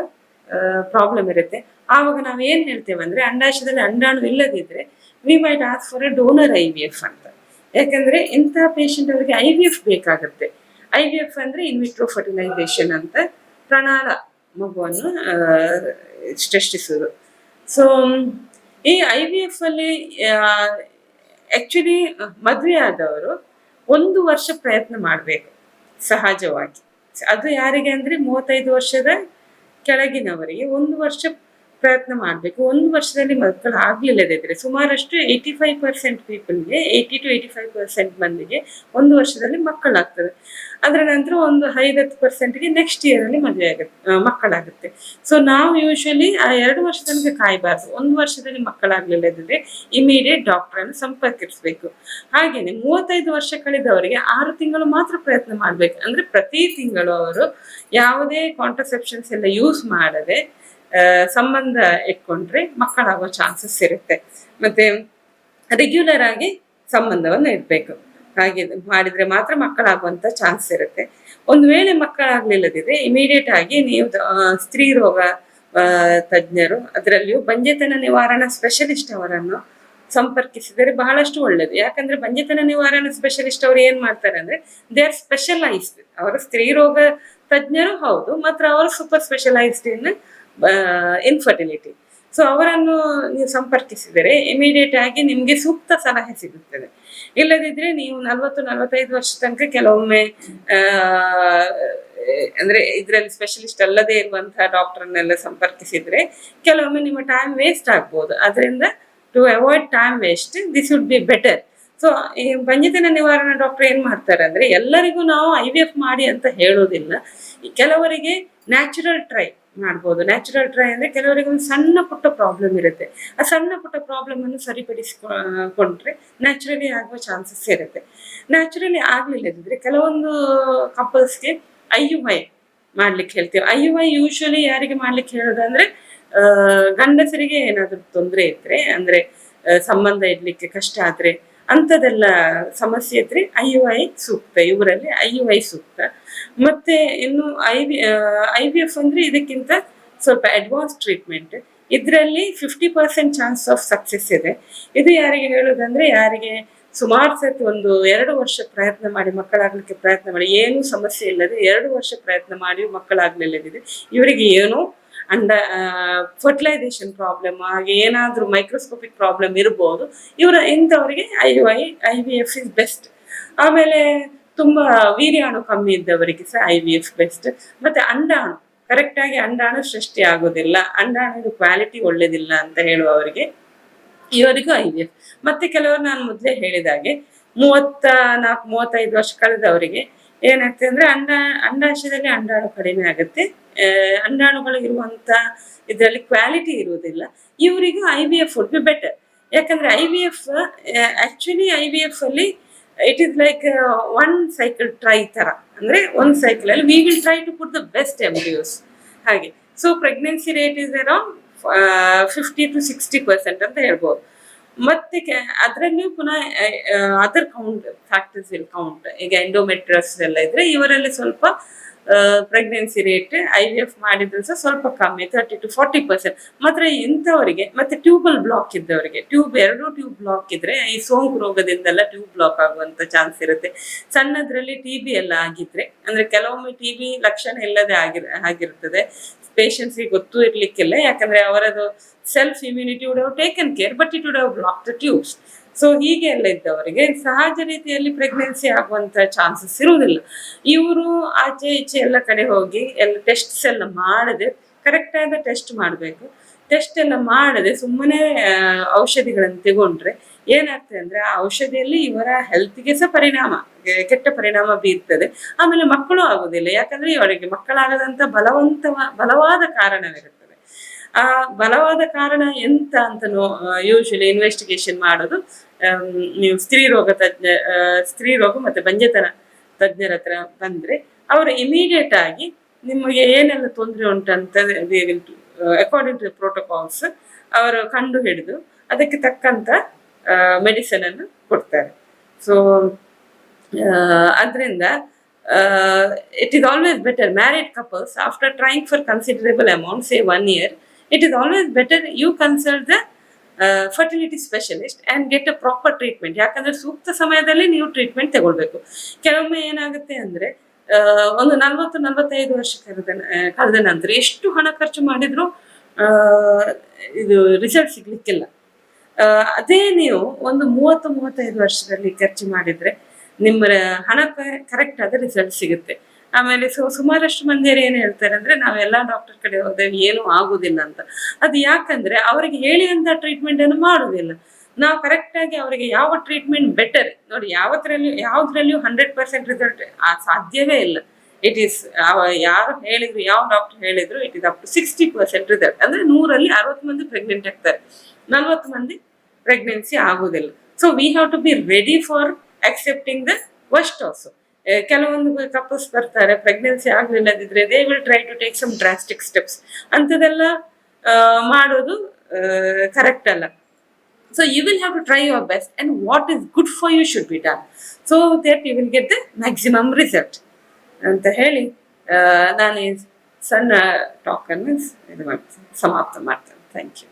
ಪ್ರಾಬ್ಲಮ್ ಇರುತ್ತೆ. ಆವಾಗ ನಾವು ಏನ್ ಹೇಳ್ತೇವೆ ಅಂದ್ರೆ ಅಂಡಾಶಯದಲ್ಲಿ ಅಂಡಾಣು ಇಲ್ಲದಿದ್ರೆ we might ask for A donor IVF ಅಂತ. ಯಾಕಂದ್ರೆ ಇಂತಹ ಪೇಷಂಟ್ ಅವರಿಗೆ IVF ಬೇಕಾಗುತ್ತೆ. IVF ಅಂದ್ರೆ ಇನ್ವಿಟ್ರೋ ಫರ್ಟಿಲೈಸೇಷನ್ ಅಂತ, ಪ್ರಣಾಳ ಮಗುವನ್ನು ಸೃಷ್ಟಿಸುವುದು. ಸೊ ಈ IVF ಅಲ್ಲಿ ಆಕ್ಚುಲಿ ಮದುವೆ ಆದವರು 1 ವರ್ಷ ಪ್ರಯತ್ನ ಮಾಡಬೇಕು ಸಹಜವಾಗಿ. ಅದು ಯಾರಿಗೆ ಅಂದ್ರೆ 35 ವರ್ಷದ ಕೆಳಗಿನವರಿಗೆ 1 ವರ್ಷ ಪ್ರಯತ್ನ ಮಾಡಬೇಕು. 1 ವರ್ಷದಲ್ಲಿ ಮಕ್ಕಳು ಆಗ್ಲಿಲ್ಲದಿದ್ರೆ ಸುಮಾರಷ್ಟು 85% ಪೀಪಲ್ಗೆ 80 to 85% ಮಂದಿಗೆ 1 ವರ್ಷದಲ್ಲಿ ಮಕ್ಕಳಾಗ್ತದೆ. ಅದರ ನಂತರ ಒಂದು 5-10%ಗೆ ನೆಕ್ಸ್ಟ್ ಇಯರಲ್ಲಿ ಮದುವೆ ಆಗುತ್ತೆ, ಮಕ್ಕಳಾಗುತ್ತೆ. ಸೊ ನಾವು ಯೂಶಲಿ ಆ 2 ವರ್ಷ ತನಕ ಕಾಯಬಾರ್ದು. 1 ವರ್ಷದಲ್ಲಿ ಮಕ್ಕಳಾಗ್ಲಿಲ್ಲದಿದ್ರೆ ಇಮಿಡಿಯೇಟ್ ಡಾಕ್ಟರನ್ನು ಸಂಪರ್ಕಿಸಬೇಕು. ಹಾಗೇನೆ 35 ವರ್ಷ ಕಳೆದವರಿಗೆ 6 ತಿಂಗಳು ಮಾತ್ರ ಪ್ರಯತ್ನ ಮಾಡ್ಬೇಕು. ಅಂದ್ರೆ ಪ್ರತಿ ತಿಂಗಳು ಅವರು ಯಾವುದೇ ಕಾಂಟ್ರಸೆಪ್ಷನ್ಸ್ ಎಲ್ಲ ಯೂಸ್ ಮಾಡದೆ ಸಂಬಂಧ ಇಟ್ಕೊಂಡ್ರೆ ಮಕ್ಕಳಾಗೋ ಚಾನ್ಸಸ್ ಇರುತ್ತೆ. ಮತ್ತೆ ರೆಗ್ಯುಲರ್ ಆಗಿ ಸಂಬಂಧವನ್ನು ಇಡ್ಬೇಕು. ಹಾಗೆ ಮಾಡಿದ್ರೆ ಮಾತ್ರ ಮಕ್ಕಳಾಗುವಂತ ಚಾನ್ಸ್ ಇರುತ್ತೆ. ಒಂದು ವೇಳೆ ಮಕ್ಕಳಾಗ್ಲಿಲ್ಲದಿದ್ರೆ ಇಮಿಡಿಯೇಟ್ ಆಗಿ ನೀವು ಸ್ತ್ರೀ ರೋಗ ತಜ್ಞರು, ಅದರಲ್ಲಿಯೂ ಬಂಜೆತನ ನಿವಾರಣಾ ಸ್ಪೆಷಲಿಸ್ಟ್ ಅವರನ್ನು ಸಂಪರ್ಕಿಸಿದರೆ ಬಹಳಷ್ಟು ಒಳ್ಳೇದು. ಯಾಕಂದ್ರೆ ಬಂಜೆತನ ನಿವಾರಣಾ ಸ್ಪೆಷಲಿಸ್ಟ್ ಅವರು ಏನ್ ಮಾಡ್ತಾರೆ ಅಂದ್ರೆ ದೇ ಆರ್ ಸ್ಪೆಷಲೈಸ್ಡ್. ಅವರು ಸ್ತ್ರೀ ರೋಗ ತಜ್ಞರು ಹೌದು, ಮಾತ್ರ ಅವರು ಸೂಪರ್ ಸ್ಪೆಷಲೈಸ್ಡ್ ಇನ್ ಇನ್ಫರ್ಟಿಲಿಟಿ. ಸೊ ಅವರನ್ನು ನೀವು ಸಂಪರ್ಕಿಸಿದರೆ ಇಮಿಡಿಯೇಟ್ ಆಗಿ ನಿಮ್ಗೆ ಸೂಕ್ತ ಸಲಹೆ ಸಿಗುತ್ತದೆ. ಇಲ್ಲದಿದ್ರೆ ನೀವು 40-45 ವರ್ಷ ತನಕ ಕೆಲವೊಮ್ಮೆ ಅಂದ್ರೆ ಇದರಲ್ಲಿ ಸ್ಪೆಷಲಿಸ್ಟ್ ಅಲ್ಲದೆ ಇರುವಂತಹ ಡಾಕ್ಟರ್ನೆಲ್ಲ ಸಂಪರ್ಕಿಸಿದ್ರೆ ಕೆಲವೊಮ್ಮೆ ನಿಮ್ಮ ಟೈಮ್ ವೇಸ್ಟ್ ಆಗ್ಬೋದು. ಅದರಿಂದ to avoid time waste, this would be better. So ಈ ಬಂಜೆತನ ನಿವಾರಣಾ ಡಾಕ್ಟರ್ ಏನ್ ಮಾಡ್ತಾರೆ ಅಂದ್ರೆ ಎಲ್ಲರಿಗೂ ನಾವು IVF ಮಾಡಿ ಅಂತ ಹೇಳೋದಿಲ್ಲ. ಕೆಲವರಿಗೆ ನ್ಯಾಚುರಲ್ ಟ್ರೈ ಮಾಡ್ಬೋದು. ನ್ಯಾಚುರಲ್ ಟ್ರೈ ಅಂದ್ರೆ ಕೆಲವರಿಗೆ ಒಂದು ಸಣ್ಣ ಪುಟ್ಟ ಪ್ರಾಬ್ಲಮ್ ಇರುತ್ತೆ. ಆ ಸಣ್ಣ ಪುಟ್ಟ ಪ್ರಾಬ್ಲಮ್ ಅನ್ನು ಸರಿಪಡಿಸಿಕೊಂಡ್ರೆ ನ್ಯಾಚುರಲಿ ಆಗುವ ಚಾನ್ಸಸ್ ಇರುತ್ತೆ. ನ್ಯಾಚುರಲಿ ಆಗ್ಲಿಲ್ಲದಿದ್ರೆ ಕೆಲವೊಂದು ಕಪಲ್ಸ್ಗೆ IUI ಮಾಡ್ಲಿಕ್ಕೆ ಹೇಳ್ತೇವೆ. IUI ಯೂಶಲಿ ಯಾರಿಗೆ ಮಾಡ್ಲಿಕ್ಕೆ ಹೇಳೋದಂದ್ರೆ ಗಂಡಸರಿಗೆ ಏನಾದ್ರೂ ತೊಂದರೆ ಇದ್ರೆ, ಅಂದ್ರೆ ಸಂಬಂಧ ಇಡ್ಲಿಕ್ಕೆ ಕಷ್ಟ ಆದ್ರೆ, ಅಂಥದೆಲ್ಲ ಸಮಸ್ಯೆ ಇದ್ರೆ IUI ಸೂಕ್ತ. ಇವರಲ್ಲಿ IUI ಸೂಕ್ತ. ಮತ್ತೆ ಇನ್ನು IVF ಅಂದ್ರೆ ಇದಕ್ಕಿಂತ ಸ್ವಲ್ಪ ಅಡ್ವಾನ್ಸ್ ಟ್ರೀಟ್ಮೆಂಟ್. ಇದರಲ್ಲಿ 50% ಚಾನ್ಸ್ ಆಫ್ ಸಕ್ಸಸ್ ಇದೆ. ಇದು ಯಾರಿಗೆ ಹೇಳೋದಂದ್ರೆ ಯಾರಿಗೆ ಸುಮಾರು ಸತಿ 1-2 ವರ್ಷ ಪ್ರಯತ್ನ ಮಾಡಿ ಮಕ್ಕಳಾಗ್ಲಿಕ್ಕೆ ಪ್ರಯತ್ನ ಮಾಡಿ ಏನೂ ಸಮಸ್ಯೆ ಇಲ್ಲದೆ 2 ವರ್ಷ ಪ್ರಯತ್ನ ಮಾಡಿ ಮಕ್ಕಳಾಗ್ಲಿಲ್ಲದಿದೆ, ಇವರಿಗೆ ಏನೋ ಫರ್ಟಿಲೈಸೇಷನ್ ಪ್ರಾಬ್ಲಮ್ ಹಾಗೆ ಏನಾದ್ರೂ ಮೈಕ್ರೋಸ್ಕೋಪಿಕ್ ಪ್ರಾಬ್ಲಮ್ ಇರ್ಬೋದು. ಇಂಥವರಿಗೆ IVF ಇಸ್ ಬೆಸ್ಟ್. ಆಮೇಲೆ ತುಂಬಾ ವೀರ್ಯಾಣು ಕಮ್ಮಿ ಇದ್ದವರಿಗೆ ಸಹ IVF ಬೆಸ್ಟ್. ಮತ್ತೆ ಅಂಡಾಣು ಕರೆಕ್ಟ್ ಆಗಿ ಅಂಡಾಣು ಸೃಷ್ಟಿ ಆಗೋದಿಲ್ಲ, ಅಂಡಾಣು ಕ್ವಾಲಿಟಿ ಒಳ್ಳೇದಿಲ್ಲ ಅಂತ ಹೇಳುವವರಿಗೆ ಇವರಿಗೂ IVF. ಮತ್ತೆ ಕೆಲವರು ನಾನು ಮೊದಲೇ ಹೇಳಿದಾಗೆ 34-35 ವರ್ಷ ಕಳೆದವರಿಗೆ ಏನಾಗ್ತದೆ ಅಂದ್ರೆ ಅಂಡಾಶಯದಲ್ಲಿ ಅಂಡಾಣು ಕಡಿಮೆ ಆಗುತ್ತೆ, ಅಂಡಾಣುಗಳು ಇರುವಂತ ಇದರಲ್ಲಿ ಕ್ವಾಲಿಟಿ ಇರುವುದಿಲ್ಲ. ಇವರಿಗೂ IVF ವುಡ್ ಬಿ ಬೆಟರ್. ಯಾಕಂದ್ರೆ IVF ಅಲ್ಲಿ it is like 1 cycle try ತರ. ಅಂದ್ರೆ 1 cycle ಅಲ್ಲಿ we will try to put the best embryos ಹಾಗೆ. So pregnancy rate is around 50-60% ಅಂತ ಹೇಳ್ಬೋದು. ಮತ್ತೆ ಅದರಲ್ಲಿಯೂ ಪುನಃ ಅದರ್ ಫ್ಯಾಕ್ಟರ್ಸ್ ವಿಲ್ ಕೌಂಟ್. ಈಗ ಎಂಡೋಮೆಟ್ರಿಯಸ್ ಎಲ್ಲ ಇದ್ರೆ ಇವರಲ್ಲಿ ಸ್ವಲ್ಪ ಪ್ರೆಗ್ನೆನ್ಸಿ ರೇಟ್ IVF ಮಾಡಿದ್ರು ಸಹ ಸ್ವಲ್ಪ ಕಮ್ಮಿ, 30-40%. ಮಾತ್ರ ಇಂಥವರಿಗೆ ಮತ್ತೆ ಟ್ಯೂಬಲ್ ಬ್ಲಾಕ್ ಇದ್ದವರಿಗೆ, ಎರಡು ಟ್ಯೂಬ್ ಬ್ಲಾಕ್ ಇದ್ರೆ ಈ ಸೋಂಕು ರೋಗದಿಂದೆಲ್ಲ ಟ್ಯೂಬ್ ಬ್ಲಾಕ್ ಆಗುವಂತ ಚಾನ್ಸ್ ಇರುತ್ತೆ. ಸಣ್ಣದ್ರಲ್ಲಿ TB ಎಲ್ಲ ಆಗಿದ್ರೆ, ಅಂದ್ರೆ ಕೆಲವೊಮ್ಮೆ TB ಲಕ್ಷಣ ಇಲ್ಲದೆ ಆಗಿರ್ತದೆ, ಪೇಷಂಟ್ಸ್ಗೆ ಗೊತ್ತೂ ಇರ್ಲಿಕ್ಕಿಲ್ಲ. ಯಾಕಂದ್ರೆ ಅವರದು self immunity would have taken care, but it would have block the tubes. So ಹೀಗೆ ಎಲ್ಲ ಇದ್ದವರಿಗೆ ಸಹಜ ರೀತಿಯಲ್ಲಿ ಪ್ರೆಗ್ನೆನ್ಸಿ ಆಗುವಂತ ಚಾನ್ಸಸ್ ಇರುವುದಿಲ್ಲ. ಇವರು ಆಚೆ ಈಚೆ ಎಲ್ಲ ಕಡೆ ಹೋಗಿ ಎಲ್ಲ ಟೆಸ್ಟ್ಸ್ ಎಲ್ಲ ಮಾಡದೆ, ಕರೆಕ್ಟ್ ಆದ ಟೆಸ್ಟ್ ಮಾಡಬೇಕು. ಟೆಸ್ಟ್ ಎಲ್ಲ ಮಾಡದೆ ಸುಮ್ಮನೆ ಔಷಧಿಗಳನ್ನು ತಗೊಂಡ್ರೆ ಏನಾಗ್ತದೆ ಅಂದ್ರೆ ಆ ಔಷಧಿಯಲ್ಲಿ ಇವರ ಹೆಲ್ತ್ಗೆ ಸಹ ಕೆಟ್ಟ ಪರಿಣಾಮ ಬೀರ್ತದೆ. ಆಮೇಲೆ ಮಕ್ಕಳು ಆಗುದಿಲ್ಲ. ಯಾಕಂದ್ರೆ ಇವರಿಗೆ ಮಕ್ಕಳಾಗದಂತ ಬಲವಾದ ಕಾರಣವಿರುತ್ತದೆ. ಆ ಬಲವಾದ ಕಾರಣ ಎಂತ ಅಂತ ಯೂಶಲಿ ಇನ್ವೆಸ್ಟಿಗೇಷನ್ ಮಾಡೋದು. ನೀವು ಸ್ತ್ರೀ ರೋಗ ಮತ್ತೆ ಬಂಜೆತನ ತಜ್ಞರ ಹತ್ರ ಬಂದ್ರೆ ಅವರು ಇಮಿಡಿಯೇಟ್ ಆಗಿ ನಿಮಗೆ ಏನೆಲ್ಲ ತೊಂದರೆ ಉಂಟಂತ ಅಕಾರ್ಡಿಂಗ್ ಟು ಪ್ರೋಟೋಕಾಲ್ಸ್ ಅವರು ಕಂಡು ಹಿಡಿದು ಅದಕ್ಕೆ ತಕ್ಕಂತ ಮೆಡಿಸಿನ್ ಅನ್ನು ಕೊಡ್ತಾರೆ. ಸೊ ಅದರಿಂದ it is always better married couples after trying for considerable amount, say 1 year, it is always better you consult the fertility specialist and get a proper treatment. ಯಾಕಂದ್ರೆ ಸೂಕ್ತ ಸಮಯದಲ್ಲಿ ನೀವು ಟ್ರೀಟ್ಮೆಂಟ್ ತಗೊಳ್ಬೇಕು. ಕೆಲವೊಮ್ಮೆ ಏನಾಗುತ್ತೆ ಅಂದ್ರೆ ಒಂದು 40-45 ವರ್ಷ ಕಳೆದ ನಂತರ ಎಷ್ಟು ಹಣ ಖರ್ಚು ಮಾಡಿದ್ರು ಇದು ರಿಸಲ್ಟ್ ಸಿಗ್ಲಿಕ್ಕಿಲ್ಲ. ಅದೇ ನೀವು ಒಂದು 30-35 ವರ್ಷದಲ್ಲಿ ಖರ್ಚು ಮಾಡಿದ್ರೆ ನಿಮ್ಮ ಹಣ ಕರೆಕ್ಟ್ ಆದ ರಿಸಲ್ಟ್ ಸಿಗುತ್ತೆ. ಆಮೇಲೆ ಸುಮಾರಷ್ಟು ಮಂದಿಯರು ಏನ್ ಹೇಳ್ತಾರೆ ಅಂದ್ರೆ ನಾವೆಲ್ಲಾ ಡಾಕ್ಟರ್ ಕಡೆ ಹೋದೇವೆ ಏನೂ ಆಗುದಿಲ್ಲ ಅಂತ. ಅದು ಯಾಕಂದ್ರೆ ಅವರಿಗೆ ಹೇಳಿ ಅಂತ ಟ್ರೀಟ್ಮೆಂಟ್ ಅನ್ನು ಮಾಡುದಿಲ್ಲ. ನಾವು ಕರೆಕ್ಟಾಗಿ ಅವರಿಗೆ ಯಾವ ಟ್ರೀಟ್ಮೆಂಟ್ ಬೆಟರ್ ನೋಡಿ, ಯಾವುದ್ರಲ್ಲಿಯೂ 100% ರಿಸಲ್ಟ್ ಸಾಧ್ಯವೇ ಇಲ್ಲ. ಇಟ್ ಈಸ್ ಯಾರು ಹೇಳಿದ್ರು, ಯಾವ ಡಾಕ್ಟರ್ ಹೇಳಿದ್ರು, it is up to 60% result. ಅಂದ್ರೆ 100ರಲ್ಲಿ 60 ಮಂದಿ ಪ್ರೆಗ್ನೆಂಟ್ ಆಗ್ತಾರೆ, 40 ಮಂದಿ ಪ್ರೆಗ್ನೆನ್ಸಿ ಆಗುದಿಲ್ಲ. So we have to be ready for accepting the worst also. ಕೆಲವೊಂದು ಕಪಲ್ಸ್ ಬರ್ತಾರೆ, ಪ್ರೆಗ್ನೆನ್ಸಿ ಆಗ್ಲಿಲ್ಲದಿದ್ರೆ they will try to take some drastic steps. ಅಂಥದ್ದೆಲ್ಲ ಮಾಡೋದು ಕರೆಕ್ಟ್ ಅಲ್ಲ. So you will have to try your best, and what is good for you should be done, so that you will get the maximum result. ಅಂತ ಹೇಳಿ ನಾನು ಈ ಸಣ್ಣ ಟಾಕನ್ನು ಸಮಾಪ್ತ ಮಾಡ್ತೇನೆ. Thank you.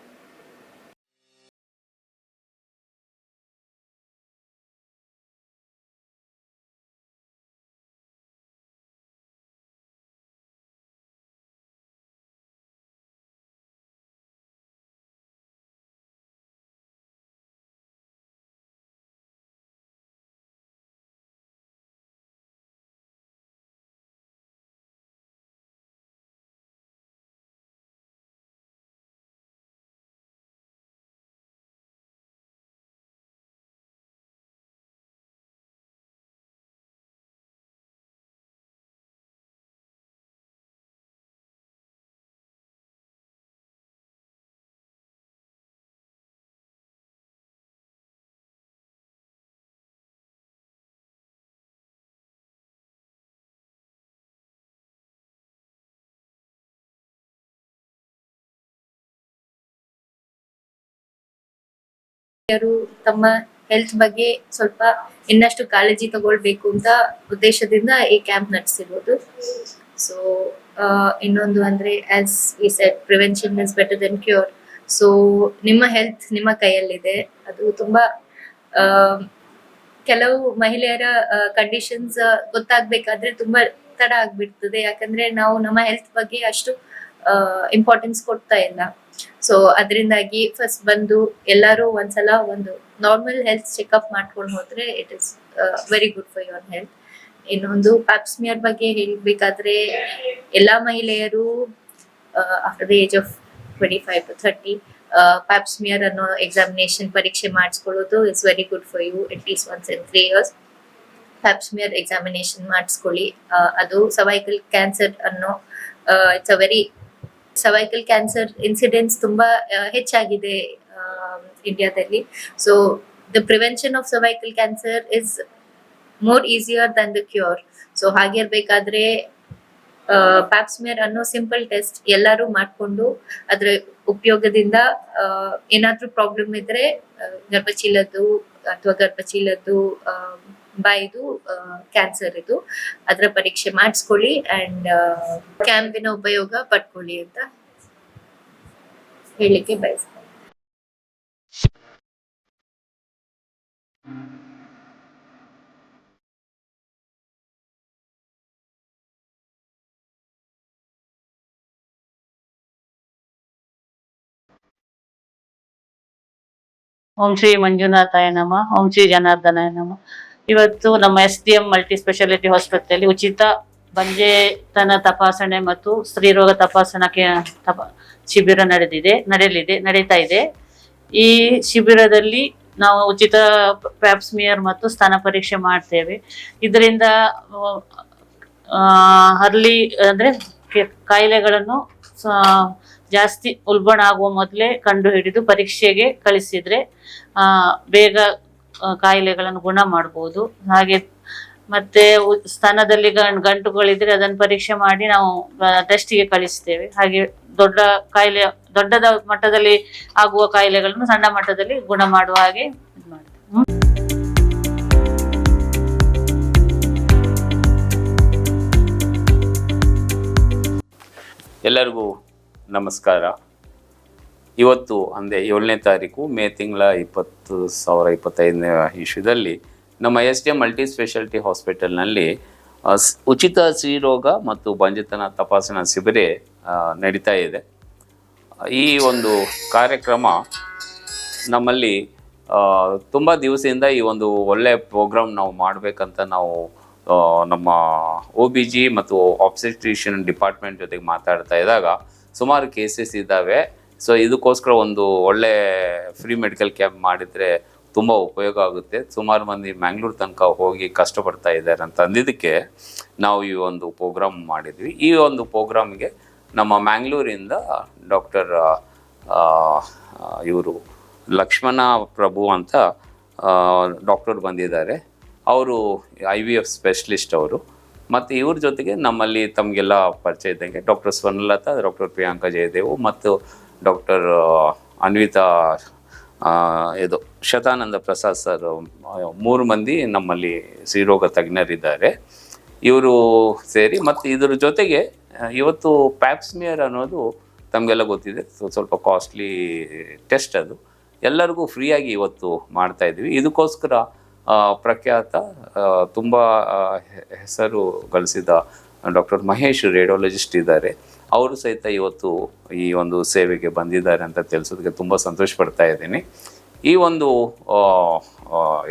ತಮ್ಮ ಹೆಲ್ತ್ ಬಗ್ಗೆ ಸ್ವಲ್ಪ ಇನ್ನಷ್ಟು ಕಾಳಜಿ ತಗೊಳ್ಬೇಕು ಅಂತ ಉದ್ದೇಶದಿಂದ ಈ ಕ್ಯಾಂಪ್ ನಡೆಸಿರೋದು. ಸೊ ಇನ್ನೊಂದು ಅಂದ್ರೆ as we said, prevention is better then cure. So ನಿಮ್ಮ ಹೆಲ್ತ್ ನಿಮ್ಮ ಕೈಯಲ್ಲಿದೆ. ಅದು ತುಂಬಾ ಕೆಲವು ಮಹಿಳೆಯರ ಕಂಡೀಷನ್ಸ್ ಗೊತ್ತಾಗ್ಬೇಕಾದ್ರೆ ತುಂಬಾ ತಡ ಆಗ್ಬಿಡ್ತದೆ, ಯಾಕಂದ್ರೆ ನಾವು ನಮ್ಮ ಹೆಲ್ತ್ ಬಗ್ಗೆ ಅಷ್ಟು ಇಂಪಾರ್ಟೆನ್ಸ್ ಕೊಡ್ತಾ ಇಲ್ಲ. ಸೊ ಅದರಿಂದಾಗಿ ಫಸ್ಟ್ ಬಂದು ಎಲ್ಲರೂ ಒಂದ್ಸಲ ಒಂದು ನಾರ್ಮಲ್ ಹೆಲ್ತ್ ಚೆಕ್ಅಪ್ ಮಾಡ್ಕೊಂಡು ಹೋದ್ರೆ it is very good for your health. ಇನ್ನೊಂದು ಪ್ಯಾಪ್ಸ್ಮಿಯರ್ ಬಗ್ಗೆ ಹೇಳ್ಬೇಕಾದ್ರೆ ಎಲ್ಲಾ ಮಹಿಳೆಯರು after the age of 25 to 30 pap smear ಅನ್ನೋ ಎಕ್ಸಾಮಿನೇಷನ್ ಪರೀಕ್ಷೆ ಮಾಡಿಸ್ಕೊಳ್ಳೋದು is very good for you. At least once in 3 years pap smear examination ಮಾಡಿಸ್ಕೊಳ್ಳಿ. ಅದು ಸರ್ವೈಕಲ್ ಕ್ಯಾನ್ಸರ್ ಅನ್ನೋ it's a very cervical cancer incidence ತುಂಬಾ ಹೆಚ್ಚಾಗಿದೆ ಇಂಡಿಯಾದಲ್ಲಿ. So the prevention of cervical cancer is more easier than the cure. So ಹಾಗಿರ್ಬೇಕಾದ್ರೆ Pap smear ಅನ್ನೋ simple test ಎಲ್ಲರೂ ಮಾಡ್ಕೊಂಡು ಅದ್ರ ಉಪಯೋಗದಿಂದ ಏನಾದ್ರೂ ಪ್ರಾಬ್ಲಮ್ ಇದ್ರೆ ಗರ್ಭಚೀಲದ್ದು ಅಥವಾ ಗರ್ಭಚೀಲದ್ದು ಬಾಯಿದು ಕ್ಯಾನ್ಸರ್ ಇದು ಅದರ ಪರೀಕ್ಷೆ ಮಾಡಿಸ್ಕೊಳ್ಳಿ ಅಂಡ್ ಕ್ಯಾಂಪಿನ ಉಪಯೋಗ ಪಡ್ಕೊಳ್ಳಿ ಅಂತ ಹೇಳಿಕ್ಕೆ ಬಯಸ್ತೀನಿ. ಓಂ ಶ್ರೀ ಮಂಜುನಾಥಾಯ ನಮ, ಓಂ ಶ್ರೀ ಜನಾರ್ದನಾಯ ನಮ. ಇವತ್ತು ನಮ್ಮ SDM ಮಲ್ಟಿ ಸ್ಪೆಷಾಲಿಟಿ ಆಸ್ಪತ್ರೆಯಲ್ಲಿ ಉಚಿತ ಬಂಜೆತನ ತಪಾಸಣೆ ಮತ್ತು ಸ್ತ್ರೀರೋಗ ತಪಾಸಣಾ ಶಿಬಿರ ನಡೀತಾ ಇದೆ. ಈ ಶಿಬಿರದಲ್ಲಿ ನಾವು ಉಚಿತ ಪ್ಯಾಪ್ಸ್ಮಿಯರ್ ಮತ್ತು ಸ್ತನ ಪರೀಕ್ಷೆ ಮಾಡ್ತೇವೆ. ಇದರಿಂದ ಅರ್ಲಿ ಅಂದ್ರೆ ಕಾಯಿಲೆಗಳನ್ನು ಜಾಸ್ತಿ ಉಲ್ಬಣ ಆಗುವ ಮೊದಲೇ ಕಂಡು ಹಿಡಿದು ಪರೀಕ್ಷೆಗೆ ಕಳಿಸಿದ್ರೆ ಬೇಗ ಕಾಯಿಲೆಗಳನ್ನು ಗುಣ ಮಾಡಬಹುದು. ಹಾಗೆ ಮತ್ತೆ ಸ್ತನದಲ್ಲಿ ಗಂಟುಗಳಿದ್ರೆ ಅದನ್ನು ಪರೀಕ್ಷೆ ಮಾಡಿ ನಾವು ಟೆಸ್ಟಿಗೆ ಕಳಿಸ್ತೇವೆ. ಹಾಗೆ ದೊಡ್ಡದ ಮಟ್ಟದಲ್ಲಿ ಆಗುವ ಕಾಯಿಲೆಗಳನ್ನು ಸಣ್ಣ ಮಟ್ಟದಲ್ಲಿ ಗುಣ ಮಾಡುವ ಹಾಗೆ ಇದು ಮಾಡ್ತೇವೆ. ಎಲ್ಲರಿಗೂ ನಮಸ್ಕಾರ. ಇವತ್ತು ಅಂದರೆ 7ನೇ ತಾರೀಕು ಮೇ ತಿಂಗಳ 2025ನೇ ಇಸ್ವಿದಲ್ಲಿ ನಮ್ಮ SDM ಮಲ್ಟಿ ಸ್ಪೆಷಾಲಿಟಿ ಹಾಸ್ಪಿಟಲ್ನಲ್ಲಿ ಉಚಿತ ಸ್ತ್ರೀರೋಗ ಮತ್ತು ಬಂಜೆತನ ತಪಾಸಣಾ ಶಿಬಿರ ನಡೀತಾ ಇದೆ. ಈ ಒಂದು ಕಾರ್ಯಕ್ರಮ ನಮ್ಮಲ್ಲಿ ತುಂಬ ದಿವಸದಿಂದ ಈ ಒಂದು ಒಳ್ಳೆಯ ಪ್ರೋಗ್ರಾಮ್ ನಾವು ಮಾಡಬೇಕಂತ ನಾವು ನಮ್ಮ OBG ಮತ್ತು ಆಬ್ಸ್ಟೆಟ್ರಿಷಿಯನ್ ಡಿಪಾರ್ಟ್ಮೆಂಟ್ ಜೊತೆಗೆ ಮಾತಾಡ್ತಾ ಇದ್ದಾಗ ಸುಮಾರು ಕೇಸಸ್ ಇದ್ದಾವೆ. ಸೊ ಇದಕ್ಕೋಸ್ಕರ ಒಂದು ಒಳ್ಳೆ ಫ್ರೀ ಮೆಡಿಕಲ್ ಕ್ಯಾಂಪ್ ಮಾಡಿದರೆ ತುಂಬ ಉಪಯೋಗ ಆಗುತ್ತೆ. ಸುಮಾರು ಮಂದಿ ಮ್ಯಾಂಗ್ಳೂರ್ ತನಕ ಹೋಗಿ ಕಷ್ಟಪಡ್ತಾ ಇದ್ದಾರೆ ಅಂತ ಅಂದಿದ್ದಕ್ಕೆ ನಾವು ಈ ಒಂದು ಪ್ರೋಗ್ರಾಮ್ ಮಾಡಿದ್ವಿ. ಈ ಒಂದು ಪ್ರೋಗ್ರಾಮ್ಗೆ ನಮ್ಮ ಮ್ಯಾಂಗ್ಳೂರಿಂದ ಡಾಕ್ಟರ್ ಇವರು ಲಕ್ಷ್ಮಣ ಪ್ರಭು ಅಂತ ಡಾಕ್ಟರ್ ಬಂದಿದ್ದಾರೆ. ಅವರು IVF ಸ್ಪೆಷಲಿಸ್ಟ್ ಅವರು. ಮತ್ತು ಇವ್ರ ಜೊತೆಗೆ ನಮ್ಮಲ್ಲಿ ತಮಗೆಲ್ಲ ಪರಿಚಯ ಇದ್ದಂಗೆ ಡಾಕ್ಟರ್ ಸ್ವರ್ಣಲತಾ, ಡಾಕ್ಟರ್ ಪ್ರಿಯಾಂಕಾ ಜಯದೇವು ಮತ್ತು ಡಾಕ್ಟರ್ ಅನ್ವಿತಾ ಶತಾನಂದ ಪ್ರಸಾದ್ ಸರ್ 3 ಮಂದಿ ನಮ್ಮಲ್ಲಿ ಸ್ತ್ರೀರೋಗ ತಜ್ಞರಿದ್ದಾರೆ. ಇವರು ಸೇರಿ ಮತ್ತು ಇದ್ರ ಜೊತೆಗೆ ಇವತ್ತು ಪ್ಯಾಪ್ಸ್ಮಿಯರ್ ಅನ್ನೋದು ತಮಗೆಲ್ಲ ಗೊತ್ತಿದೆ, ಸ್ವಲ್ಪ ಕಾಸ್ಟ್ಲಿ ಟೆಸ್ಟ್. ಅದು ಎಲ್ಲರಿಗೂ ಫ್ರೀಯಾಗಿ ಇವತ್ತು ಮಾಡ್ತಾಯಿದ್ವಿ. ಇದಕ್ಕೋಸ್ಕರ ಪ್ರಖ್ಯಾತ ತುಂಬ ಹೆಸರು ಗಳಿಸಿದ ಡಾಕ್ಟರ್ ಮಹೇಶ್ ರೇಡಿಯಾಲಜಿಸ್ಟ್ ಇದ್ದಾರೆ. ಅವರು ಸಹಿತ ಇವತ್ತು ಈ ಒಂದು ಸೇವೆಗೆ ಬಂದಿದ್ದಾರೆ ಅಂತ ತಿಳಿಸೋದಕ್ಕೆ ತುಂಬ ಸಂತೋಷ ಪಡ್ತಾ ಇದ್ದೀನಿ. ಈ ಒಂದು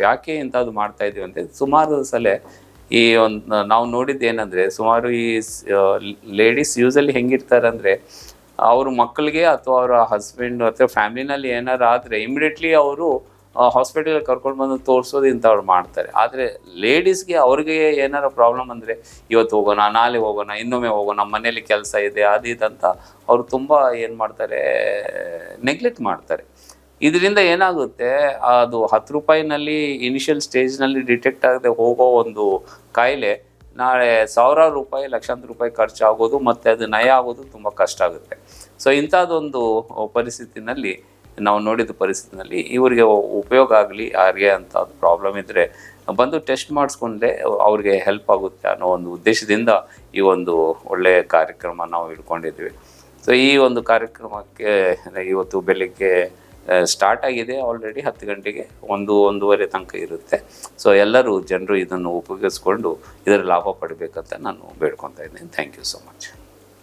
ಯಾಕೆ ಇಂಥದ್ದು ಮಾಡ್ತಾಯಿದ್ದೀವಿ ಅಂದರೆ ಸುಮಾರು ಸಲ ಈ ಒಂದು ನಾವು ನೋಡಿದ್ದು ಏನಂದರೆ, ಸುಮಾರು ಈ ಲೇಡೀಸ್ ಯೂಸಲಿ ಹೆಂಗಿರ್ತಾರೆ ಅಂದರೆ, ಅವ್ರ ಮಕ್ಕಳಿಗೆ ಅಥವಾ ಅವರ ಹಸ್ಬೆಂಡ್ ಅಥವಾ ಫ್ಯಾಮಿಲಿನಲ್ಲಿ ಏನಾರು ಆದರೆ ಇಮಿಡಿಯೇಟ್ಲಿ ಅವರು ಹಾಸ್ಪಿಟಲ್ಗೆ ಕರ್ಕೊಂಡು ಬಂದು ತೋರಿಸೋದು ಇಂಥವ್ರು ಮಾಡ್ತಾರೆ. ಆದರೆ ಲೇಡೀಸ್ಗೆ ಅವ್ರಿಗೆ ಏನಾರು ಪ್ರಾಬ್ಲಮ್ ಅಂದರೆ, ಇವತ್ತು ಹೋಗೋಣ, ನಾಳೆ ಹೋಗೋಣ, ಇನ್ನೊಮ್ಮೆ ಹೋಗೋಣ, ನಮ್ಮ ಮನೇಲಿ ಕೆಲಸ ಇದೆ, ಅದು ಇದಂತ ಅವರು ತುಂಬ ಏನು ಮಾಡ್ತಾರೆ, ನೆಗ್ಲೆಕ್ಟ್ ಮಾಡ್ತಾರೆ. ಇದರಿಂದ ಏನಾಗುತ್ತೆ, ಅದು 10 ರೂಪಾಯಿನಲ್ಲಿ ಇನಿಷಿಯಲ್ ಸ್ಟೇಜ್ನಲ್ಲಿ ಡಿಟೆಕ್ಟ್ ಆಗದೆ ಹೋಗೋ ಒಂದು ಕಾಯಿಲೆ ನಾಳೆ ಸಾವಿರಾರು ರೂಪಾಯಿ, ಲಕ್ಷಾಂತರ ರೂಪಾಯಿ ಖರ್ಚಾಗೋದು ಮತ್ತು ಅದು ನಯ ಆಗೋದು ತುಂಬ ಕಷ್ಟ ಆಗುತ್ತೆ. ಸೊ ಇಂಥದ್ದೊಂದು ಪರಿಸ್ಥಿತಿನಲ್ಲಿ, ನಾವು ನೋಡಿದ ಪರಿಸ್ಥಿತಿನಲ್ಲಿ ಇವರಿಗೆ ಉಪಯೋಗ ಆಗಲಿ, ಯಾರಿಗೆ ಅಂತ ಪ್ರಾಬ್ಲಮ್ ಇದ್ದರೆ ಬಂದು ಟೆಸ್ಟ್ ಮಾಡಿಸ್ಕೊಂಡ್ರೆ ಅವ್ರಿಗೆ ಹೆಲ್ಪ್ ಆಗುತ್ತೆ ಅನ್ನೋ ಒಂದು ಉದ್ದೇಶದಿಂದ ಈ ಒಂದು ಒಳ್ಳೆಯ ಕಾರ್ಯಕ್ರಮ ನಾವು ಇಟ್ಕೊಂಡಿದ್ವಿ. ಸೊ ಈ ಒಂದು ಕಾರ್ಯಕ್ರಮಕ್ಕೆ ಇವತ್ತು ಬೆಳಿಗ್ಗೆ ಸ್ಟಾರ್ಟ್ ಆಗಿದೆ. ಆಲ್ರೆಡಿ 10 ಗಂಟೆಗೆ 1-1:30 ತನಕ ಇರುತ್ತೆ. ಸೊ ಎಲ್ಲರೂ ಜನರು ಇದನ್ನು ಉಪಯೋಗಿಸ್ಕೊಂಡು ಇದರ ಲಾಭ ಪಡಿಬೇಕಂತ ನಾನು ಬೇಡ್ಕೊತಾ ಇದ್ದೀನಿ. Thank you so much.